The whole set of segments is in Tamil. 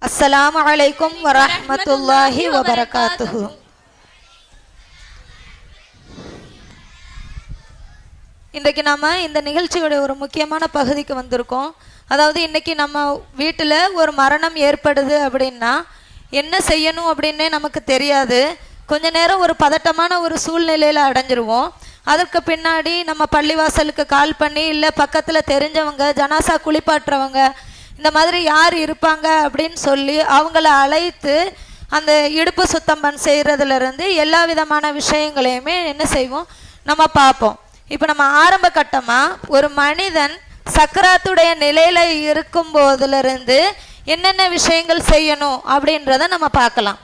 அஸ்ஸலாமு அலைக்கும் வரஹ்மத்துல்லாஹி வபரகாத்துஹு. இன்றைக்கு நம்ம இந்த நிகழ்ச்சியோட ஒரு முக்கியமான பகுதிக்கு வந்திருக்கோம். அதாவது இன்னைக்கு நம்ம வீட்டில் ஒரு மரணம் ஏற்படுது அப்படின்னா என்ன செய்யணும் அப்படின்னே நமக்கு தெரியாது. கொஞ்ச நேரம் ஒரு பதட்டமான ஒரு சூழ்நிலையில் அடைஞ்சிருவோம். அதற்கு பின்னாடி நம்ம பள்ளிவாசலுக்கு கால் பண்ணி இல்லை பக்கத்தில் தெரிஞ்சவங்க ஜனாசா குளிப்பாட்டுறவங்க இந்த மாதிரி யார் இருப்பாங்க அப்படின்னு சொல்லி அவங்கள அழைத்து அந்த இடுப்பு சுத்தம் செய்கிறதுலேருந்து எல்லா விதமான விஷயங்களையுமே என்ன செய்வோம் நம்ம பார்ப்போம். இப்போ நம்ம ஆரம்ப கட்டமாக ஒரு மனிதன் சக்கராத்துடைய நிலையில் இருக்கும் போதிலிருந்து என்னென்ன விஷயங்கள் செய்யணும் அப்படின்றத நம்ம பார்க்கலாம்.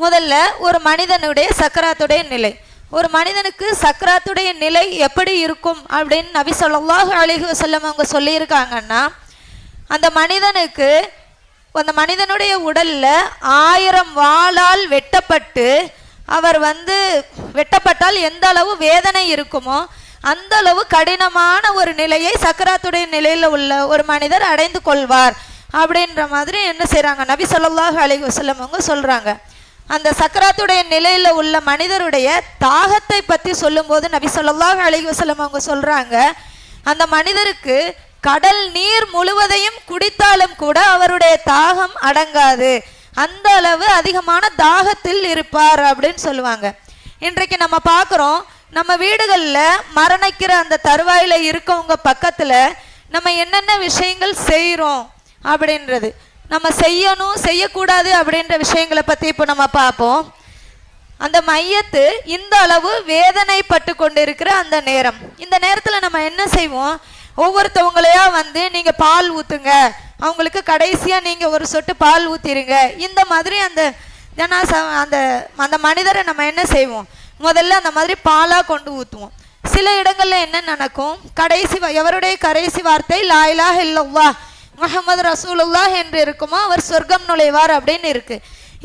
முதல்ல ஒரு மனிதனுடைய சக்கராத்துடைய நிலை. ஒரு மனிதனுக்கு சக்கராத்துடைய நிலை எப்படி இருக்கும் அப்படின்னு நபி ஸல்லல்லாஹு அலைஹி வஸல்லம் அவங்க சொல்லியிருக்காங்கன்னா, அந்த மனிதனுடைய உடல்ல 1000 வாளால் வெட்டப்பட்டு அவர் வெட்டப்பட்டால் எந்த அளவு வேதனை இருக்குமோ அந்த அளவு கடினமான ஒரு நிலையை சக்கராத்துடைய நிலையில் உள்ள ஒரு மனிதர் அடைந்து கொள்வார் அப்படின்ற மாதிரி என்ன செய்கிறாங்க நபி ஸல்லல்லாஹு அலைஹி வஸல்லம் அவங்க சொல்கிறாங்க. அந்த சக்கராத்துடைய நிலையில் உள்ள மனிதருடைய தாகத்தை பற்றி சொல்லும்போது நபி ஸல்லல்லாஹு அலைஹி வஸல்லம் அவங்க சொல்கிறாங்க, அந்த மனிதருக்கு கடல் நீர் முழுவதையும் குடித்தாலும் கூட அவருடைய தாகம் அடங்காது, அந்த அளவு அதிகமான தாகத்தில் இருப்பார் அப்படின்னு சொல்லுவாங்க. இன்றைக்கு நம்ம பார்க்குறோம், நம்ம வீடுகளில் மரணிக்கிற அந்த தருவாயில் இருக்கவங்க பக்கத்தில் நம்ம என்னென்ன விஷயங்கள் செய்கிறோம் அப்படின்றது, நம்ம செய்யணும் செய்யக்கூடாது அப்படின்ற விஷயங்களை பற்றி இப்போ நம்ம பார்ப்போம். அந்த மையத்து இந்த அளவு வேதனைப்பட்டு கொண்டு இருக்கிற அந்த நேரம், இந்த நேரத்தில் நம்ம என்ன செய்வோம், ஒவ்வொருத்தவங்களையா நீங்கள் பால் ஊற்றுங்க, அவங்களுக்கு கடைசியாக நீங்கள் ஒரு சொட்டு பால் ஊற்றிடுங்க, இந்த மாதிரி அந்த அந்த மனிதரை நம்ம என்ன செய்வோம், முதல்ல அந்த மாதிரி பாலாக கொண்டு ஊற்றுவோம். சில இடங்களில் என்ன நடக்கும், எவருடைய கடைசி வார்த்தை லா இலாஹ இல்லல்லாஹ் முஹம்மது ரசூலுல்லாஹ் என்று இருக்குமோ அவர் சொர்க்கம் நுழைவார் அப்படின்னு இருக்கு.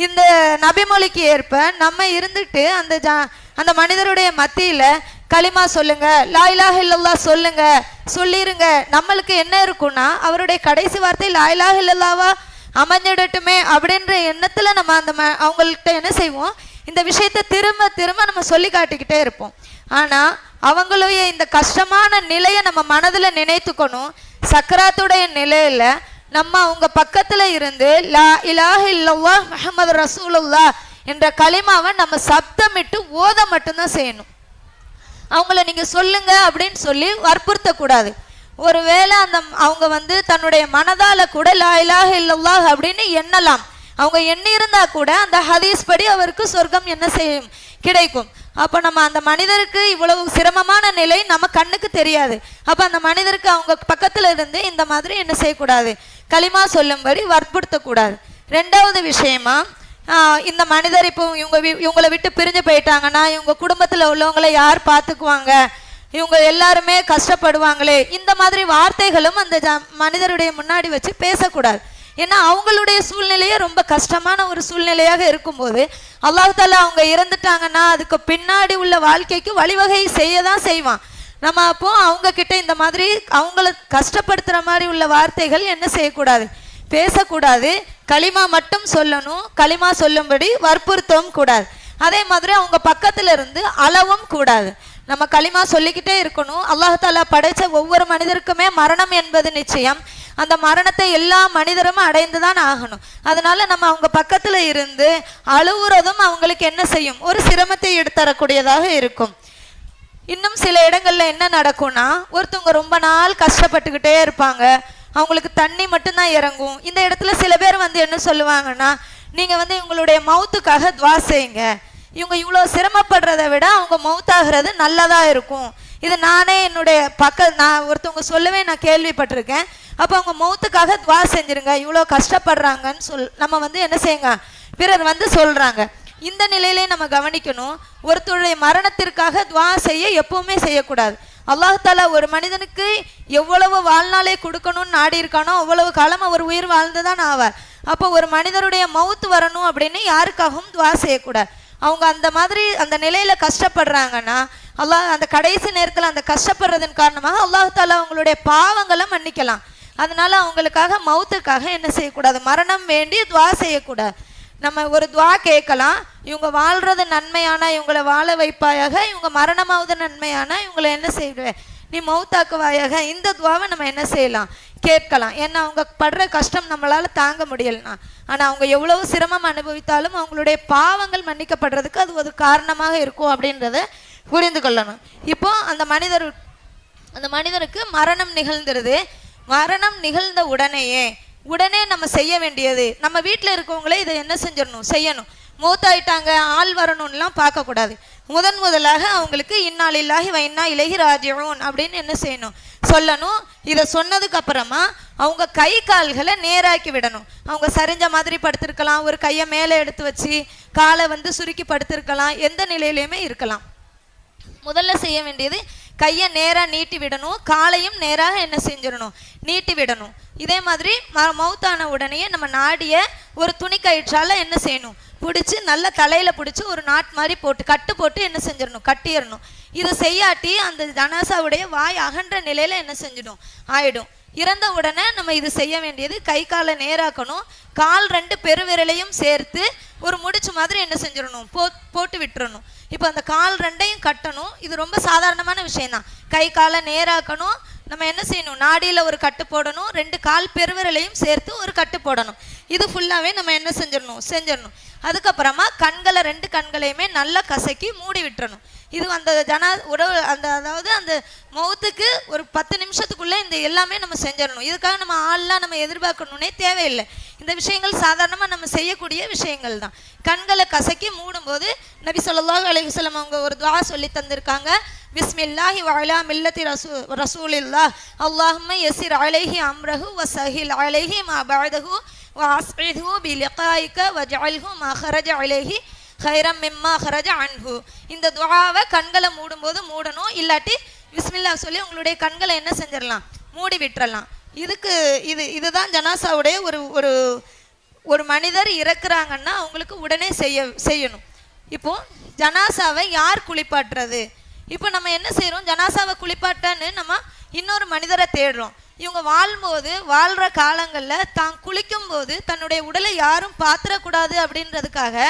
இந்த நபிமொழிக்கு ஏற்ப நம்ம இருந்துட்டு அந்த மனிதருடைய மத்தியில் களிமா சொல்லுங்க, லா இலாஹ இல்லல்லாஹ் சொல்லிருங்க. நம்மளுக்கு என்ன இருக்குன்னா அவருடைய கடைசி வார்த்தை லா இலாஹ இல்லல்லாஹ்வா அமைஞ்சிடட்டுமே அப்படின்ற எண்ணத்தில் நம்ம அவங்கள்ட்ட என்ன செய்வோம், இந்த விஷயத்தை திரும்ப திரும்ப நம்ம சொல்லி காட்டிக்கிட்டே இருப்போம். ஆனால் அவங்களுடைய இந்த கஷ்டமான நிலையை நம்ம மனதில் நினைத்துக்கணும். சக்கராத்துடைய நிலையில் நம்ம அவங்க பக்கத்தில் இருந்து லா இலாஹ இல்லல்லாஹ் முஹம்மது ரசூலுல்லாஹ் என்ற களிமாவை நம்ம சப்தமிட்டு ஓத மட்டும்தான் செய்யணும். அவங்கள நீங்கள் சொல்லுங்க அப்படின்னு சொல்லி வற்புறுத்தக்கூடாது. ஒருவேளை அவங்க தன்னுடைய மனதால் கூட லா இலாஹ இல்லல்லாஹ் அப்படின்னு எண்ணலாம். அவங்க எண்ணி இருந்தா கூட அந்த ஹதீஸ் படி அவருக்கு சொர்க்கம் என்ன செய்யும், கிடைக்கும். அப்போ நம்ம அந்த மனிதருக்கு இவ்வளவு சிரமமான நிலை நம்ம கண்ணுக்கு தெரியாது. அப்போ அந்த மனிதருக்கு அவங்க பக்கத்தில் இருந்து இந்த மாதிரி என்ன செய்யக்கூடாது, களிமா சொல்லும்படி வற்புறுத்தக்கூடாது. ரெண்டாவது விஷயமா, இந்த மனிதர் இப்போ இவங்களை விட்டு பிரிஞ்சு போயிட்டாங்கன்னா இவங்க குடும்பத்தில் உள்ளவங்களை யார் பார்த்துக்குவாங்க, இவங்க எல்லாருமே கஷ்டப்படுவாங்களே, இந்த மாதிரி வார்த்தைகளும் அந்த மனிதருடைய முன்னாடி வச்சு பேசக்கூடாது. ஏன்னா அவங்களுடைய சூழ்நிலையே ரொம்ப கஷ்டமான ஒரு சூழ்நிலையாக இருக்கும்போது அல்லாஹ் தாலா அவங்க இறந்துட்டாங்கன்னா அதுக்கு பின்னாடி உள்ள வாழ்க்கைக்கு வழிவகை செய்ய தான் செய்வான். நம்ம அப்போ அவங்க கிட்ட இந்த மாதிரி அவங்கள கஷ்டப்படுத்துகிற மாதிரி உள்ள வார்த்தைகள் என்ன செய்யக்கூடாது, பேசக்கூடாது. களிமா மட்டும் சொல்லணும், களிமா சொல்லும்படி வற்புறுத்தவும் கூடாது. அதே மாதிரி அவங்க பக்கத்துல இருந்து அளவும் கூடாது. நம்ம களிமா சொல்லிக்கிட்டே இருக்கணும். அல்லாஹ் தாலா படைச்ச ஒவ்வொரு மனிதருக்குமே மரணம் என்பது நிச்சயம். அந்த மரணத்தை எல்லா மனிதரும் அடைந்து தான் ஆகணும். அதனால நம்ம அவங்க பக்கத்துல இருந்து அழுவுறதும் அவங்களுக்கு என்ன செய்யும், ஒரு சிரமத்தை எடுத்தரக்கூடியதாக இருக்கும். இன்னும் சில இடங்கள்ல என்ன நடக்கும்னா, ஒருத்தவங்க ரொம்ப நாள் கஷ்டப்பட்டுக்கிட்டே இருப்பாங்க, அவங்களுக்கு தண்ணி மட்டும்தான் இறங்கும். இந்த இடத்துல சில பேர் என்ன சொல்லுவாங்கன்னா, நீங்க இவங்களுடைய மௌத்துக்காக துவா செய்யுங்க, இவங்க இவ்வளோ சிரமப்படுறதை விட அவங்க மௌத்தாகிறது நல்லதா இருக்கும். இது நானே என்னுடைய நான் ஒருத்தவங்க சொல்லவே நான் கேள்விப்பட்டிருக்கேன். அப்போ அவங்க மௌத்துக்காக துவா செஞ்சிருங்க, இவ்வளோ கஷ்டப்படுறாங்கன்னு நம்ம என்ன செய்யுங்க, பிறர் சொல்றாங்க. இந்த நிலையிலே நம்ம கவனிக்கணும், ஒருத்தருடைய மரணத்திற்காக துவா செய்ய எப்பவுமே செய்யக்கூடாது. அல்லாஹ் தாலா ஒரு மனிதனுக்கு எவ்வளவு வாழ்நாளே கொடுக்கணும்னு நாடி இருக்கானோ அவ்வளவு காலம் அவர் உயிர் வாழ்ந்துதான் ஆவார். அப்போ ஒரு மனிதருடைய மௌத்து வரணும் அப்படின்னு யாருக்காகவும் துவா செய்யக்கூடாது. அவங்க அந்த மாதிரி அந்த நிலையில கஷ்டப்படுறாங்கன்னா அல்லாஹ் அந்த கடைசி நேரத்தில் அந்த கஷ்டப்படுறதன் காரணமாக அல்லாஹ் தாலா அவங்களுடைய பாவங்களை மன்னிக்கலாம். அதனால அவங்களுக்காக மௌத்துக்காக என்ன செய்யக்கூடாது, மரணம் வேண்டி துவா செய்யக்கூடாது. நம்ம ஒரு துவா கேட்கலாம், இவங்க வாழ்றது நன்மையான இவங்களை வாழ வைப்பாயாக, இவங்க மரணமாவது நன்மையான இவங்களை என்ன செய்வேன் நீ மௌத்தாக்குவாயாக. இந்த துவாவை நம்ம என்ன செய்யலாம், கேட்கலாம். ஏன்னா அவங்க படுற கஷ்டம் நம்மளால தாங்க முடியலனா, ஆனால் அவங்க எவ்வளவு சிரமம் அனுபவித்தாலும் அவங்களுடைய பாவங்கள் மன்னிக்கப்படுறதுக்கு அது ஒரு காரணமாக இருக்கும் அப்படின்றத புரிந்து கொள்ளணும். இப்போ அந்த மனிதருக்கு மரணம் நிகழ்ந்துருது. மரணம் நிகழ்ந்த உடனே நம்ம செய்ய வேண்டியது, நம்ம வீட்டில் இருக்கவங்களே இதை என்ன செய்யணும், மூத்தாயிட்டாங்க ஆள் வரணும்லாம் பார்க்கக்கூடாது. முதலாக அவங்களுக்கு இன்னா லில்லாஹி வ இன்னா இலைஹி ராஜிஊன் அப்படின்னு என்ன செய்யணும், சொல்லணும். இதை சொன்னதுக்கு அப்புறமா அவங்க கை கால்களை நேராக்கி விடணும். அவங்க சரிஞ்ச மாதிரி படுத்திருக்கலாம், ஒரு கையை மேலே எடுத்து வச்சு காலை சுருக்கி படுத்திருக்கலாம், எந்த நிலையிலையுமே இருக்கலாம். முதல்ல செய்ய வேண்டியது கையை நேராக நீட்டி விடணும், காலையும் நேராக என்ன செஞ்சிடணும், நீட்டி விடணும். இதே மாதிரி மௌத்தான உடனே நம்ம நாடிய ஒரு துணி கயிற்றால என்ன செய்யணும், பிடிச்சி நல்லா தலையில் பிடிச்சி ஒரு நாட் மாதிரி கட்டு போட்டு என்ன செஞ்சிடணும், கட்டிடணும். இதை செய்யாட்டி அந்த ஜனாசாவுடைய வாய் அகன்ற நிலையில் என்ன செஞ்சிடும், ஆயிடும். இறந்த உடனே நம்ம இது செய்ய வேண்டியது கை காலை நேராக்கணும், கால் 2 பெருவிரலையும் சேர்த்து ஒரு முடிச்சு மாதிரி என்ன செஞ்சிடணும், போட்டு விட்டுறணும். இப்போ அந்த கால் 2ஐயும் கட்டணும். இது ரொம்ப சாதாரணமான விஷயம்தான். கை காலை நேராக்கணும், நம்ம என்ன செய்யணும், நாடியில் ஒரு கட்டு போடணும், 2 கால் பெருவிரலையும் சேர்த்து ஒரு கட்டு போடணும். இது ஃபுல்லாகவே நம்ம என்ன செஞ்சிடணும். அதுக்கப்புறமா கண்களை 2 கண்களையுமே நல்லா கசக்கி மூடி விட்டுறணும். இது அந்த அதாவது அந்த மௌத்துக்கு ஒரு 10 நிமிஷத்துக்குள்ளே இந்த எல்லாமே நம்ம செஞ்சிடணும். இதுக்காக நம்ம ஆள்லாம் நம்ம எதிர்பார்க்கணுன்னே தேவையில்லை. இந்த விஷயங்கள் சாதாரணமாக நம்ம செய்யக்கூடிய விஷயங்கள் தான். கண்களை கசக்கி மூடும்போது நபி ஸல்லல்லாஹு அலைஹி வஸல்லம் அவங்க ஒரு துஆ சொல்லி தந்திருக்காங்க. பிஸ்மில்லாஹி வ அலா மில்லத்தி ரசூலில்லாஹ் அல்லாஹும்ம யஸிர் அலைஹி அம்ரஹு வ ஸஹில் அலைஹி மா பஅதஹு வ அஸ்இத்ஹு பிலிகாயிக வஜஅல்ஹு மா ஹரஜ அலைஹி ஹைரம் மிம்மா ஹரஜ அன்ஹு. இந்த துஆவை கண்களை மூடும்போது மூடணும், இல்லாட்டி பிஸ்மில்லாஹ் சொல்லி உங்களுடைய கண்களை என்ன செஞ்சிடலாம், மூடி விட்டுறலாம். இதுதான் ஜனாசாவுடைய ஒரு மனிதர் இறக்குறாங்கன்னா அவங்களுக்கு உடனே செய்யணும். இப்போ ஜனாசாவை யார் குளிப்பாட்டுறது? இப்போ நம்ம என்ன செய்கிறோம், ஜனாசாவை குளிப்பாட்டன்னு நம்ம இன்னொரு மனிதரை தேடுறோம். இவங்க வாழ்கிற காலங்களில் தான் குளிக்கும் போது தன்னுடைய உடலை யாரும் பாத்திரக்கூடாது அப்படின்றதுக்காக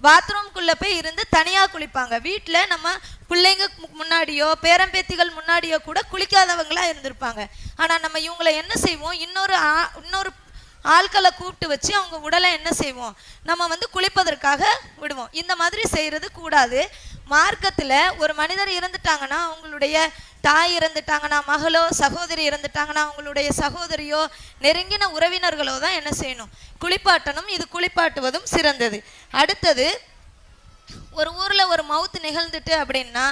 பாத்ரூம்குள்ளே போய் இருந்து தனியாக குளிப்பாங்க. வீட்டில் நம்ம பிள்ளைங்க முன்னாடியோ பேரம்பேத்திகள் முன்னாடியோ கூட குளிக்காதவங்களாக இருந்திருப்பாங்க. ஆனால் நம்ம இவங்களை என்ன செய்வோம், இன்னொரு ஆட்களை கூப்பிட்டு வச்சு அவங்க உடலை என்ன செய்வோம், நம்ம குளிப்பதற்காக விடுவோம். இந்த மாதிரி செய்கிறது கூடாது. மார்க்கத்தில் ஒரு மனிதர் இறந்துட்டாங்கன்னா, அவங்களுடைய தாய் இறந்துட்டாங்கன்னா, மகளோ சகோதரி இறந்துட்டாங்கன்னா, அவங்களுடைய சகோதரியோ நெருங்கின உறவினர்களோ தான் என்ன செய்யணும், குளிப்பாட்டணும். இது குளிப்பாட்டுவதும் சிறந்தது. அடுத்தது, ஒரு ஊரில் ஒரு மவுத்து நிகழ்ந்துட்டு அப்படின்னா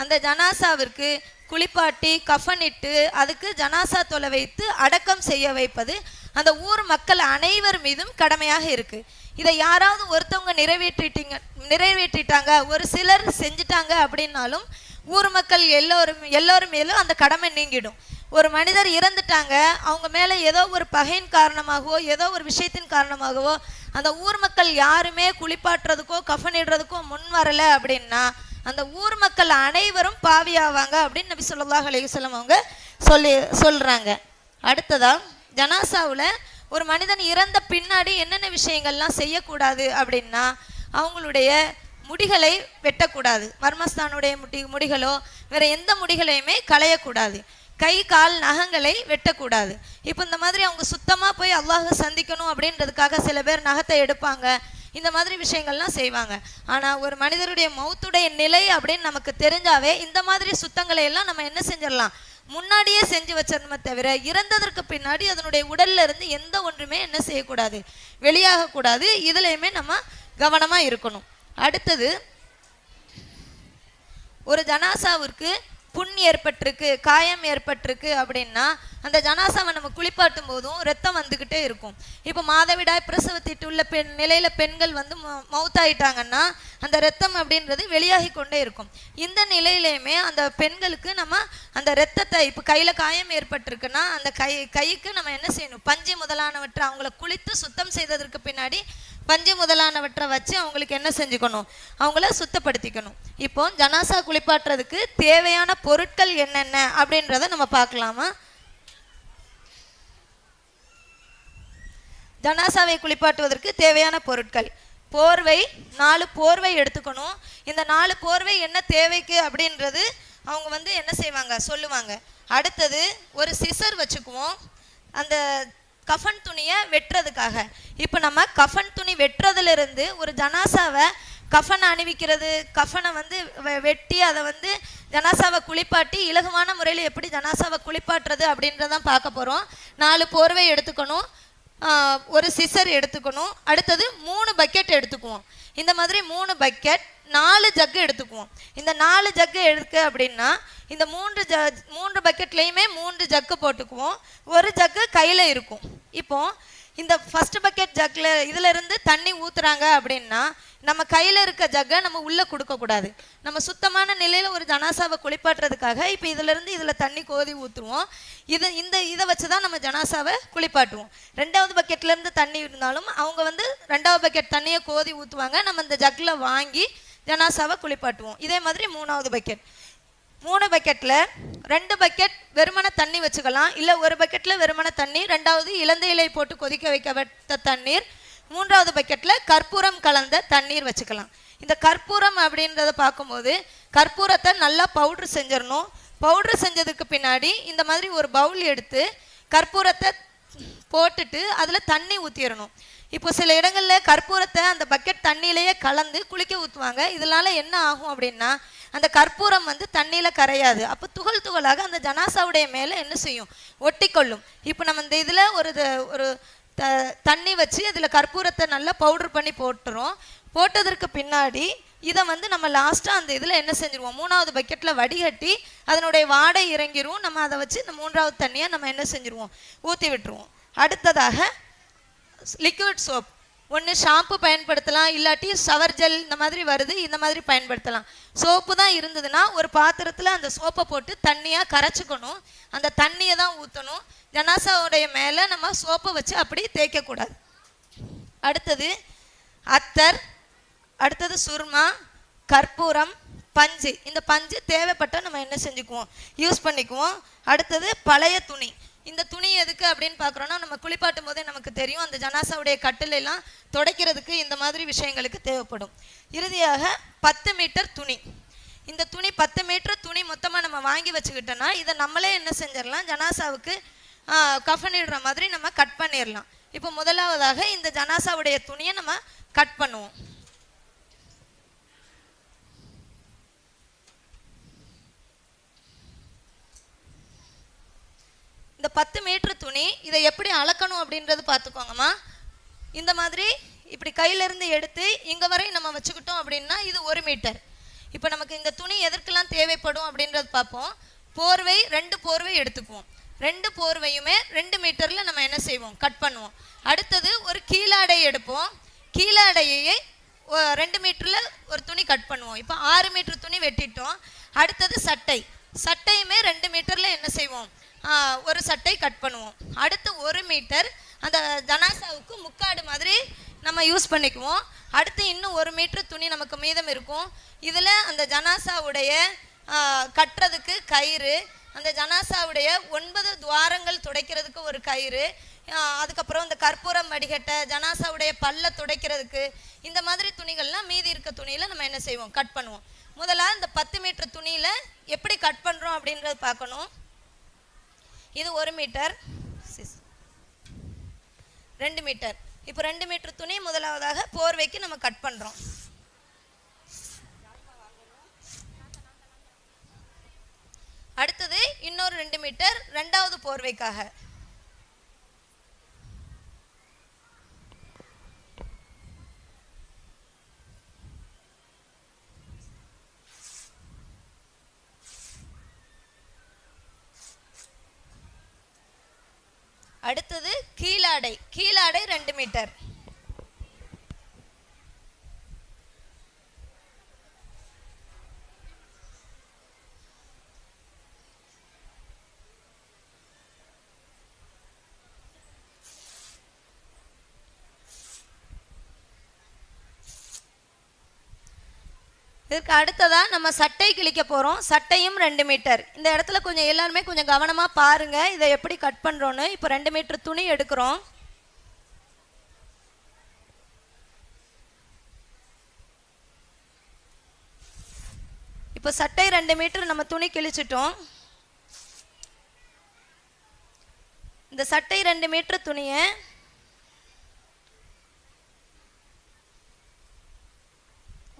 அந்த ஜனாசாவிற்கு குளிப்பாட்டி கஃனிட்டு அதுக்கு ஜனாசா தொலை வைத்து அடக்கம் செய்ய வைப்பது அந்த ஊர் மக்கள் அனைவர் மீதும் கடமையாக இருக்கு. இதை யாராவது ஒருத்தவங்க நிறைவேற்றிட்டாங்க, ஒரு சிலர் செஞ்சிட்டாங்க அப்படின்னாலும் ஊர் மக்கள் எல்லோரும் மேலும் அந்த கடமை நீங்கிடும். ஒரு மனிதர் இறந்துட்டாங்க, அவங்க மேலே ஏதோ ஒரு பகையின் காரணமாகவோ ஏதோ ஒரு விஷயத்தின் காரணமாகவோ அந்த ஊர் மக்கள் யாருமே குளிப்பாட்டுறதுக்கோ கஃனிடுறதுக்கோ முன் வரலை அப்படின்னா அந்த ஊர் மக்கள் அனைவரும் பாவியாவாங்க அப்படின்னு நபி ஸல்லல்லாஹு அலைஹி வஸல்லம் அவங்க சொல்கிறாங்க. அடுத்ததா, ஜனாசாவில் ஒரு மனிதன் இறந்த பின்னாடி என்னென்ன விஷயங்கள்லாம் செய்யக்கூடாது அப்படின்னா, அவங்களுடைய முடிகளை வெட்டக்கூடாது, மர்மஸ்தானுடைய முடிகளோ வேறு எந்த முடிகளையுமே களையக்கூடாது, கை கால் நகங்களை வெட்டக்கூடாது. இப்போ இந்த மாதிரி அவங்க சுத்தமாக போய் அல்லாஹை சந்திக்கணும் அப்படின்றதுக்காக சில பேர் நகத்தை எடுப்பாங்க, இந்த மாதிரி விஷயங்கள்லாம் செய்வாங்க. ஆனால் ஒரு மனிதருடைய மௌத்துடைய நிலை அப்படின்னு நமக்கு தெரிஞ்சாவே இந்த மாதிரி சுத்தங்களை எல்லாம் நம்ம என்ன செஞ்சிடலாம், முன்னாடியே செஞ்சு வச்சிடணுமே தவிர இறந்ததற்கு பின்னாடி அதனுடைய உடல்ல இருந்து எந்த ஒன்றுமே என்ன செய்யக்கூடாது, வெளியாகக்கூடாது. இதுலையுமே நம்ம கவனமாக இருக்கணும். அடுத்தது, ஒரு ஜனாசாவிற்கு புண் ஏற்பட்டிருக்கு, காயம் ஏற்பட்டிருக்கு அப்படின்னா அந்த ஜனாசாவை நம்ம குளிப்பாட்டும் போதும் ரத்தம் வந்துக்கிட்டே இருக்கும். இப்போ மாதவிடாய் பிரசவத்திட்டு உள்ள நிலையில் பெண்கள் மவுத்தாயிட்டாங்கன்னா அந்த ரத்தம் அப்படின்றது வெளியாகி கொண்டே இருக்கும். இந்த நிலையிலையுமே அந்த பெண்களுக்கு நம்ம அந்த ரத்தத்தை, இப்போ கையில் காயம் ஏற்பட்டிருக்குன்னா அந்த கைக்கு நம்ம என்ன செய்யணும், பஞ்சு முதலானவற்றை அவங்கள குளித்து சுத்தம் செய்ததற்கு பின்னாடி பஞ்சு முதலானவற்றை வச்சு அவங்களுக்கு என்ன செஞ்சுக்கணும், அவங்கள சுத்தப்படுத்திக்கணும். இப்போ ஜனாசா குளிப்பாட்டுறதுக்கு தேவையான பொருட்கள் என்னென்ன அப்படின்றத நம்ம பார்க்கலாமா. ஜனாசாவை குளிப்பாட்டுவதற்கு தேவையான பொருட்கள். போர்வை, 4 போர்வை எடுத்துக்கணும். இந்த 4 போர்வை என்ன தேவைக்கு அப்படின்றது அவங்க வந்து என்ன செய்வாங்க சொல்லுவாங்க. அடுத்தது ஒரு சிசர் வச்சுக்குவோம் அந்த கஃன் துணியை வெட்டுறதுக்காக. இப்போ நம்ம கஃன் துணி வெட்டுறதுலேருந்து ஒரு ஜனாசாவை கஃனை அணிவிக்கிறது, கஃனை வந்து வெட்டி அதை வந்து ஜனாசாவை குளிப்பாட்டி இலகுவான முறையில் எப்படி ஜனாசாவை குளிப்பாட்டுறது அப்படின்றதான் பார்க்க போகிறோம். 4 போர்வை எடுத்துக்கணும், ஒரு சிசர் எடுத்துக்கணும். அடுத்தது 3 பக்கெட் எடுத்துக்குவோம். இந்த மாதிரி 3 பக்கெட், 4 ஜக்கு எடுத்துக்குவோம். இந்த 4 ஜக்கு எடுக்க அப்படின்னா இந்த 3 பக்கெட்லேயுமே 3 ஜக்கு போட்டுக்குவோம். ஒரு ஜக்கு கையில் இருக்கும். இப்போ இந்த ஃபஸ்ட் பக்கெட் ஜக்கில் இதில் இருந்து தண்ணி ஊற்றுறாங்க அப்படின்னா நம்ம கையில் இருக்க ஜக்கை நம்ம உள்ளே கொடுக்கக்கூடாது. நம்ம சுத்தமான நிலையில் ஒரு ஜனாசாவை குளிப்பாட்டுறதுக்காக இப்போ இதிலேருந்து இதில் தண்ணி கோதி ஊற்றுவோம். இதை வச்சு தான் நம்ம ஜனாசாவை குளிப்பாட்டுவோம். 2வது பக்கெட்லேருந்து தண்ணி இருந்தாலும் அவங்க வந்து 2வது பக்கெட் தண்ணியை கோதி ஊற்றுவாங்க. நம்ம இந்த ஜக்கில் வாங்கி ஜனாசாவை குளிப்பாட்டுவோம். இதே மாதிரி 3வது பக்கெட், 3 பக்கெட்டில் 2 பக்கெட் வெறுமன தண்ணி வச்சுக்கலாம். இல்லை ஒரு பக்கெட்டில் வெறுமன தண்ணி, 2வது இலந்தை இலை போட்டு கொதிக்க வைக்கப்பட்ட தண்ணீர், 3வது பக்கெட்டில் கற்பூரம் கலந்த தண்ணீர் வச்சுக்கலாம். இந்த கற்பூரம் அப்படின்றத பார்க்கும்போது கற்பூரத்தை நல்லா பவுட்ரு செஞ்சிடணும். பவுட்ரு செஞ்சதுக்கு பின்னாடி இந்த மாதிரி ஒரு பவுல் எடுத்து கற்பூரத்தை போட்டுட்டு அதில் தண்ணி ஊற்றிடணும். இப்போ சில இடங்களில் கற்பூரத்தை அந்த பக்கெட் தண்ணியிலேயே கலந்து குளிக்க ஊற்றுவாங்க. இதனால என்ன ஆகும் அப்படின்னா அந்த கற்பூரம் வந்து தண்ணியில் கரையாது. அப்போ துகள் துகளாக அந்த ஜனாசாவுடைய மேலே என்ன செய்யும், ஒட்டி கொள்ளும். இப்போ நம்ம இந்த இதில் ஒரு தண்ணி வச்சு அதில் கற்பூரத்தை நல்லா பவுட்ரு பண்ணி போட்டுறோம். போட்டதற்கு பின்னாடி இதை வந்து நம்ம லாஸ்ட்டாக அந்த இதில் என்ன செஞ்சுருவோம், 3வது பக்கெட்டில் வடிகட்டி அதனுடைய வாடை இறங்கிடுவோம். நம்ம அதை வச்சு இந்த 3வது தண்ணியை நம்ம என்ன செஞ்சுருவோம், ஊற்றி விட்டுருவோம். அடுத்ததாக லிக்விட் சோப், ஒன்று ஷாம்பு பயன்படுத்தலாம், இல்லாட்டி ஷவர் ஜெல் இந்த மாதிரி வருது, இந்த மாதிரி பயன்படுத்தலாம். சோப்பு தான் இருந்ததுன்னா ஒரு பாத்திரத்தில் அந்த சோப்பை போட்டு தண்ணியாக கரைச்சிக்கணும். அந்த தண்ணியை தான் ஊற்றணும். ஜனாசாவுடைய மேலே நம்ம சோப்பை வச்சு அப்படி தேய்க்கக்கூடாது. அடுத்தது அத்தர், அடுத்தது சுர்மா, கற்பூரம், பஞ்சு. இந்த பஞ்சு தேவைப்பட்ட நம்ம என்ன செஞ்சுக்குவோம், யூஸ் பண்ணிக்குவோம். அடுத்தது பழைய துணி. இந்த துணி எதுக்கு அப்படின்னு பார்க்குறோன்னா நம்ம குளிப்பாட்டும் போதே நமக்கு தெரியும் அந்த ஜனாசாவுடைய கட்டிலெல்லாம் துடைக்கிறதுக்கு இந்த மாதிரி விஷயங்களுக்கு தேவைப்படும். இறுதியாக 10 மீட்டர் துணி. இந்த துணி 10 மீட்டர் துணி மொத்தமாக நம்ம வாங்கி வச்சுக்கிட்டோன்னா இதை நம்மளே என்ன செஞ்சிடலாம், ஜனாசாவுக்கு கஃனிடுற மாதிரி நம்ம கட் பண்ணிடலாம். இப்போ முதலாவதாக இந்த ஜனாசாவுடைய துணியை நம்ம கட் பண்ணுவோம். இந்த 10 மீட்டர் துணி இதை எப்படி அளக்கணும் அப்படின்றது பார்த்துக்கோங்கம்மா. இந்த மாதிரி இப்படி கையிலேருந்து எடுத்து இங்கே வரை நம்ம வச்சுக்கிட்டோம் அப்படின்னா இது 1 மீட்டர். இப்போ நமக்கு இந்த துணி எதற்கெல்லாம் தேவைப்படும் அப்படின்றது பார்ப்போம். போர்வை 2 போர்வை எடுத்துக்குவோம். 2 போர்வையுமே 2 மீட்டரில் நம்ம என்ன செய்வோம், கட் பண்ணுவோம். அடுத்தது ஒரு கீழாடை எடுப்போம். கீழாடையை 2 மீட்டரில் ஒரு துணி கட் பண்ணுவோம். இப்போ 6 மீட்டர் துணி வெட்டிட்டோம். அடுத்தது சட்டை, சட்டையுமே 2 மீட்டரில் என்ன செய்வோம், ஒரு சட்டை கட் பண்ணுவோம். அடுத்து 1 மீட்டர் அந்த ஜனாசாவுக்கு முக்காடு மாதிரி நம்ம யூஸ் பண்ணிக்குவோம். அடுத்து இன்னும் 1 மீட்டர் துணி நமக்கு மீதம் இருக்கும். இதில் அந்த ஜனாசாவுடைய கட்டுறதுக்கு கயிறு, அந்த ஜனாசாவுடைய 9 துவாரங்கள் துடைக்கிறதுக்கு ஒரு கயிறு, அதுக்கப்புறம் இந்த கற்பூரம் வடிகட்ட, ஜனாசாவுடைய பல்ல துடைக்கிறதுக்கு, இந்த மாதிரி துணிகள்லாம் மீதி இருக்க துணியில் நம்ம என்ன செய்வோம், கட் பண்ணுவோம். முதல்ல இந்த 10 மீட்டர் துணியில் எப்படி கட் பண்ணுறோம் அப்படின்றது பார்க்கணும். இது 1 மீட்டர், 2 மீட்டர். இப்போ 2 மீட்டர் துணி முதலாவதாக போர்வைக்கு நம்ம கட் பண்ணுறோம். அடுத்தது இன்னொரு 2 மீட்டர் 2வது போர்வைக்காக. அடுத்தது கீழாடை, கீழாடை 2 மீட்டர். இதுக்கு அடுத்ததா நம்ம சட்டை கிழிக்க போகிறோம். சட்டையும் 2 மீட்டர். இந்த இடத்துல கொஞ்சம் எல்லாருமே கொஞ்சம் கவனமாக பாருங்கள் இதை எப்படி கட் பண்ணுறோன்னு. இப்போ 2 மீட்டர் துணி எடுக்கிறோம். இப்போ சட்டை 2 மீட்டர் நம்ம துணி கிழிச்சிட்டோம். இந்த சட்டை 2 மீட்டர் துணியை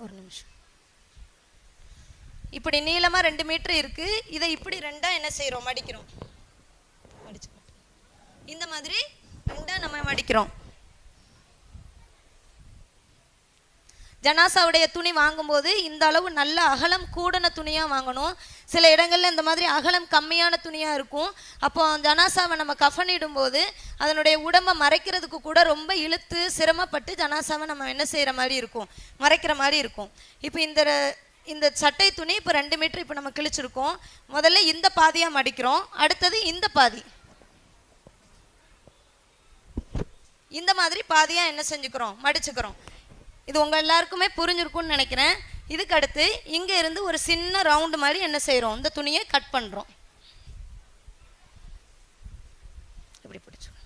ஒரு நிமிஷம் இப்படி நீளமா 2 மீட்டர் இருக்கு. இதை இப்படி ரெண்டா என்ன செய்யறோம்? மடிக்கிறோம். இந்த மாதிரி ரெண்டா நம்ம மடிக்கிறோம். ஜனாசாவுடைய துணி வாங்கும்போது இந்த அளவு நல்ல அகலம் கூடின துணியாக வாங்கணும். சில இடங்களில் இந்த மாதிரி அகலம் கம்மியான துணியாக இருக்கும். அப்போ ஜனாசாவை நம்ம கஃனிடும்போது அதனுடைய உடம்பை மறைக்கிறதுக்கு கூட ரொம்ப இழுத்து சிரமப்பட்டு ஜனாசாவை நம்ம என்ன செய்கிற மாதிரி இருக்கும்? மறைக்கிற மாதிரி இருக்கும். இப்போ இந்த சட்டை துணி இப்போ 2 மீட்டர் இப்போ நம்ம கிழிச்சிருக்கோம். முதல்ல இந்த பாதியாக மடிக்கிறோம். அடுத்தது இந்த பாதி இந்த மாதிரி பாதியாக என்ன செஞ்சுக்கிறோம்? மடிச்சுக்கிறோம். இது உங்கள் எல்லாருக்குமே புரிஞ்சிருக்கும்னு நினைக்கிறேன். இதுக்கு அடுத்து இங்கே இருந்து ஒரு சின்ன ரவுண்டு மாதிரி என்ன செய்கிறோம்? இந்த துணியை கட் பண்ணுறோம். இப்படி பிடிச்சோம்.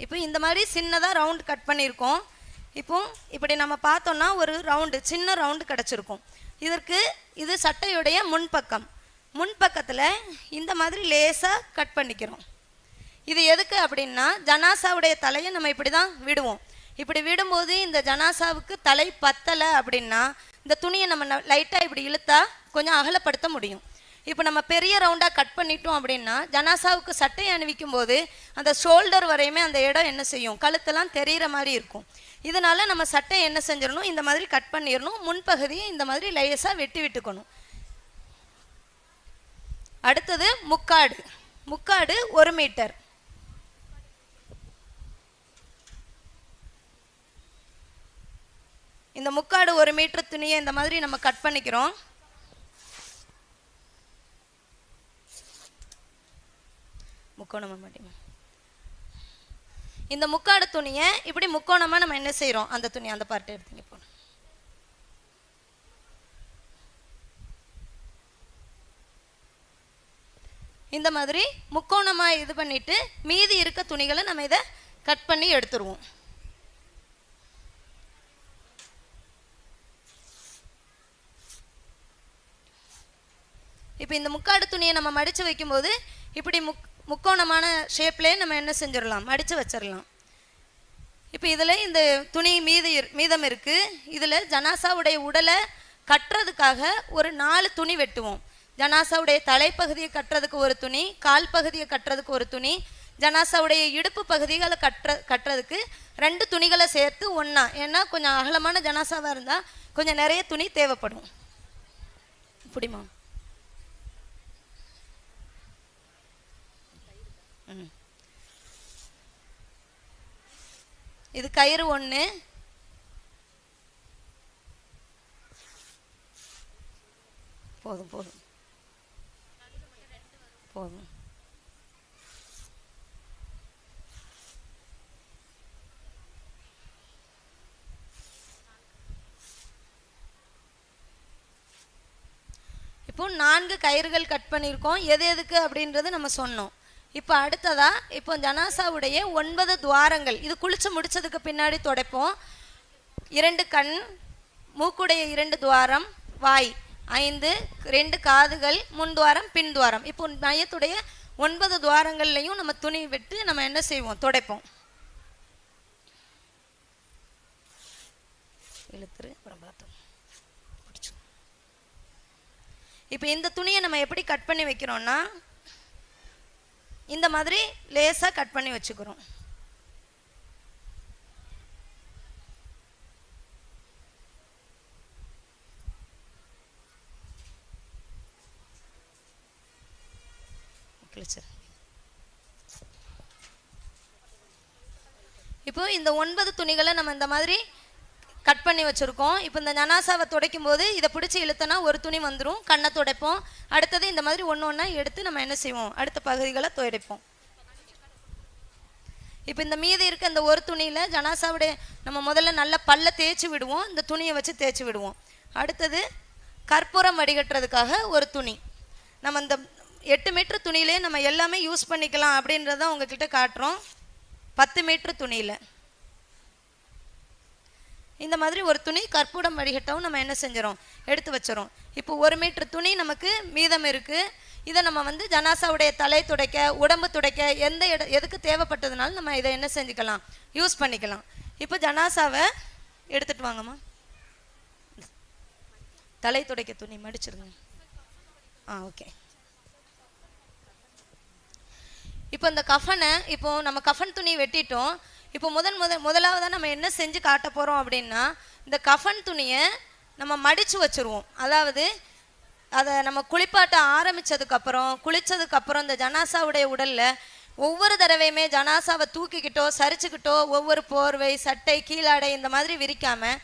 இப்போ இந்த மாதிரி சின்னதாக ரவுண்டு கட் பண்ணியிருக்கோம். இப்போ இப்படி நம்ம பார்த்தோம்னா ஒரு ரவுண்டு, சின்ன ரவுண்டு கிடச்சிருக்கும். இது சட்டையுடைய முன்பக்கத்தில் இந்த மாதிரி லேசாக கட் பண்ணிக்கிறோம். இது எதுக்கு அப்படின்னா, ஜனாசாவுடைய தலையை நம்ம இப்படி தான் விடுவோம். இப்படி விடும்போது இந்த ஜனாசாவுக்கு தலை பத்தலை அப்படின்னா இந்த துணியை நம்ம லைட்டாக இப்படி இழுத்தா கொஞ்சம் அகலப்படுத்த முடியும். இப்போ நம்ம பெரிய ரவுண்டாக கட் பண்ணிட்டோம் அப்படின்னா ஜனாசாவுக்கு சட்டையை அணிவிக்கும் போது அந்த ஷோல்டர் வரையுமே அந்த இடம் என்ன செய்யும்? கழுத்தெல்லாம் தெரிகிற மாதிரி இருக்கும். இதனால நம்ம சட்டையை என்ன செஞ்சிடணும்? இந்த மாதிரி கட் பண்ணிடணும். முன்பகுதியை இந்த மாதிரி லேசாக வெட்டி விட்டுக்கணும். அடுத்தது முக்காடு 1 மீட்டர். இந்த முக்காடு 1 மீட்டர் துணியை இந்த மாதிரி நம்ம கட் பண்ணிக்கிறோம். இந்த முக்காடு துணியை இப்படி முக்கோணமா நம்ம என்ன செய்யறோம்? அந்த துணி அந்த பார்ட் எடுத்துங்க. இப்போ இந்த மாதிரி முக்கோணமா இது பண்ணிட்டு மீதி இருக்க துணிகளை நம்ம இதை கட் பண்ணி எடுத்துருவோம். இப்போ இந்த முக்காடு துணியை நம்ம மடித்து வைக்கும்போது இப்படி முக்கோணமான ஷேப்லேயே நம்ம என்ன செஞ்சிடலாம்? மடித்து வச்சிடலாம். இப்போ இதில் இந்த துணி மீதம் இருக்குது. இதில் ஜனாசாவுடைய உடலை கட்டுறதுக்காக ஒரு 4 துணி வெட்டுவோம். ஜனாசாவுடைய தலைப்பகுதியை கட்டுறதுக்கு ஒரு துணி, கால் பகுதியை கட்டுறதுக்கு ஒரு துணி, ஜனாசாவுடைய இடுப்பு பகுதிகளை கட்டுறதுக்கு 2 துணிகளை சேர்த்து ஒன்றா. ஏன்னா கொஞ்சம் அகலமான ஜனாசாவாக இருந்தால் கொஞ்சம் நிறைய துணி தேவைப்படும். இப்படிமா இது கயிறு 1, போதும். இப்போ 4 கயிறுகள் கட் பண்ணியிருக்கோம். எதுக்கு அப்படின்றது நம்ம சொன்னோம். இப்போ அடுத்ததா இப்போ ஜனாசாவுடைய 9 துவாரங்கள், இது குளிச்சு முடிச்சதுக்கு பின்னாடி துடைப்போம். 2 கண், மூக்குடைய 2 துவாரம், வாய் 5, 2 காதுகள், முன் துவாரம் பின் துவாரம். இப்போ மையத்துடைய 9 துவாரங்கள்லையும் நம்ம துணி விட்டு நம்ம என்ன செய்வோம்? துடைப்போம். இழுத்துரு அப்புறம் பார்த்தோம். இப்போ இந்த துணியை நம்ம எப்படி கட் பண்ணி வைக்கிறோம்னா இந்த மாதிரி லேசாக கட் பண்ணி வச்சுக்கிறோம். இப்போ இந்த 9 துணிகளை நம்ம இந்த மாதிரி கட் பண்ணி வச்சுருக்கோம். இப்போ இந்த ஜனாசாவை துடைக்கும் போது இதை பிடிச்சி இழுத்தனா ஒரு துணி வந்துடும். கண்ணை துடைப்போம். அடுத்தது இந்த மாதிரி ஒன்றா எடுத்து நம்ம என்ன செய்வோம்? அடுத்த பகுதிகளை துடைப்போம். இப்போ இந்த மீதி இருக்க இந்த ஒரு துணியில் ஜனாசாவுடைய நம்ம முதல்ல நல்லா பல்ல தேய்ச்சி விடுவோம். இந்த துணியை வச்சு தேய்ச்சி விடுவோம். அடுத்தது கற்பூரம் வடிகட்டுறதுக்காக ஒரு துணி. நம்ம இந்த 8 மீட்டர் துணியிலே நம்ம எல்லாமே யூஸ் பண்ணிக்கலாம் அப்படின்றத உங்ககிட்ட காட்டுறோம். 10 மீட்டர் துணியில் இந்த மாதிரி ஒரு துணி கற்பூரம் வடிகட்டவும் நம்ம என்ன செஞ்சிடும், எடுத்து வச்சிடும். இப்போ 1 மீட்டர் துணி நமக்கு மீதம் இருக்குது. இதை நம்ம வந்து ஜனாசாவுடைய தலை துடைக்க, உடம்பு துடைக்க, எதுக்கு தேவைப்பட்டதுனாலும் நம்ம இதை என்ன செஞ்சுக்கலாம், யூஸ் பண்ணிக்கலாம். இப்போ ஜனாசாவை எடுத்துட்டு வாங்கம்மா. தலை துடைக்க துணி மடிச்சிருங்க. ஓகே. இப்போ இந்த கஃபனை, இப்போ நம்ம கஃபன் துணி வெட்டிட்டோம். இப்போ முதலாவதாக நம்ம என்ன செஞ்சு காட்ட போகிறோம் அப்படின்னா, இந்த கஃபன் துணியை நம்ம மடித்து வச்சுருவோம். அதாவது அதை நம்ம குளிப்பாட்ட ஆரம்பித்ததுக்கப்புறம், குளித்ததுக்கப்புறம் இந்த ஜனாசாவுடைய உடலில் ஒவ்வொரு தடவையுமே ஜனாசாவை தூக்கிக்கிட்டோ சரிச்சுக்கிட்டோ ஒவ்வொரு போர்வை, சட்டை, கீழாடை இந்த மாதிரி விரிக்காமல்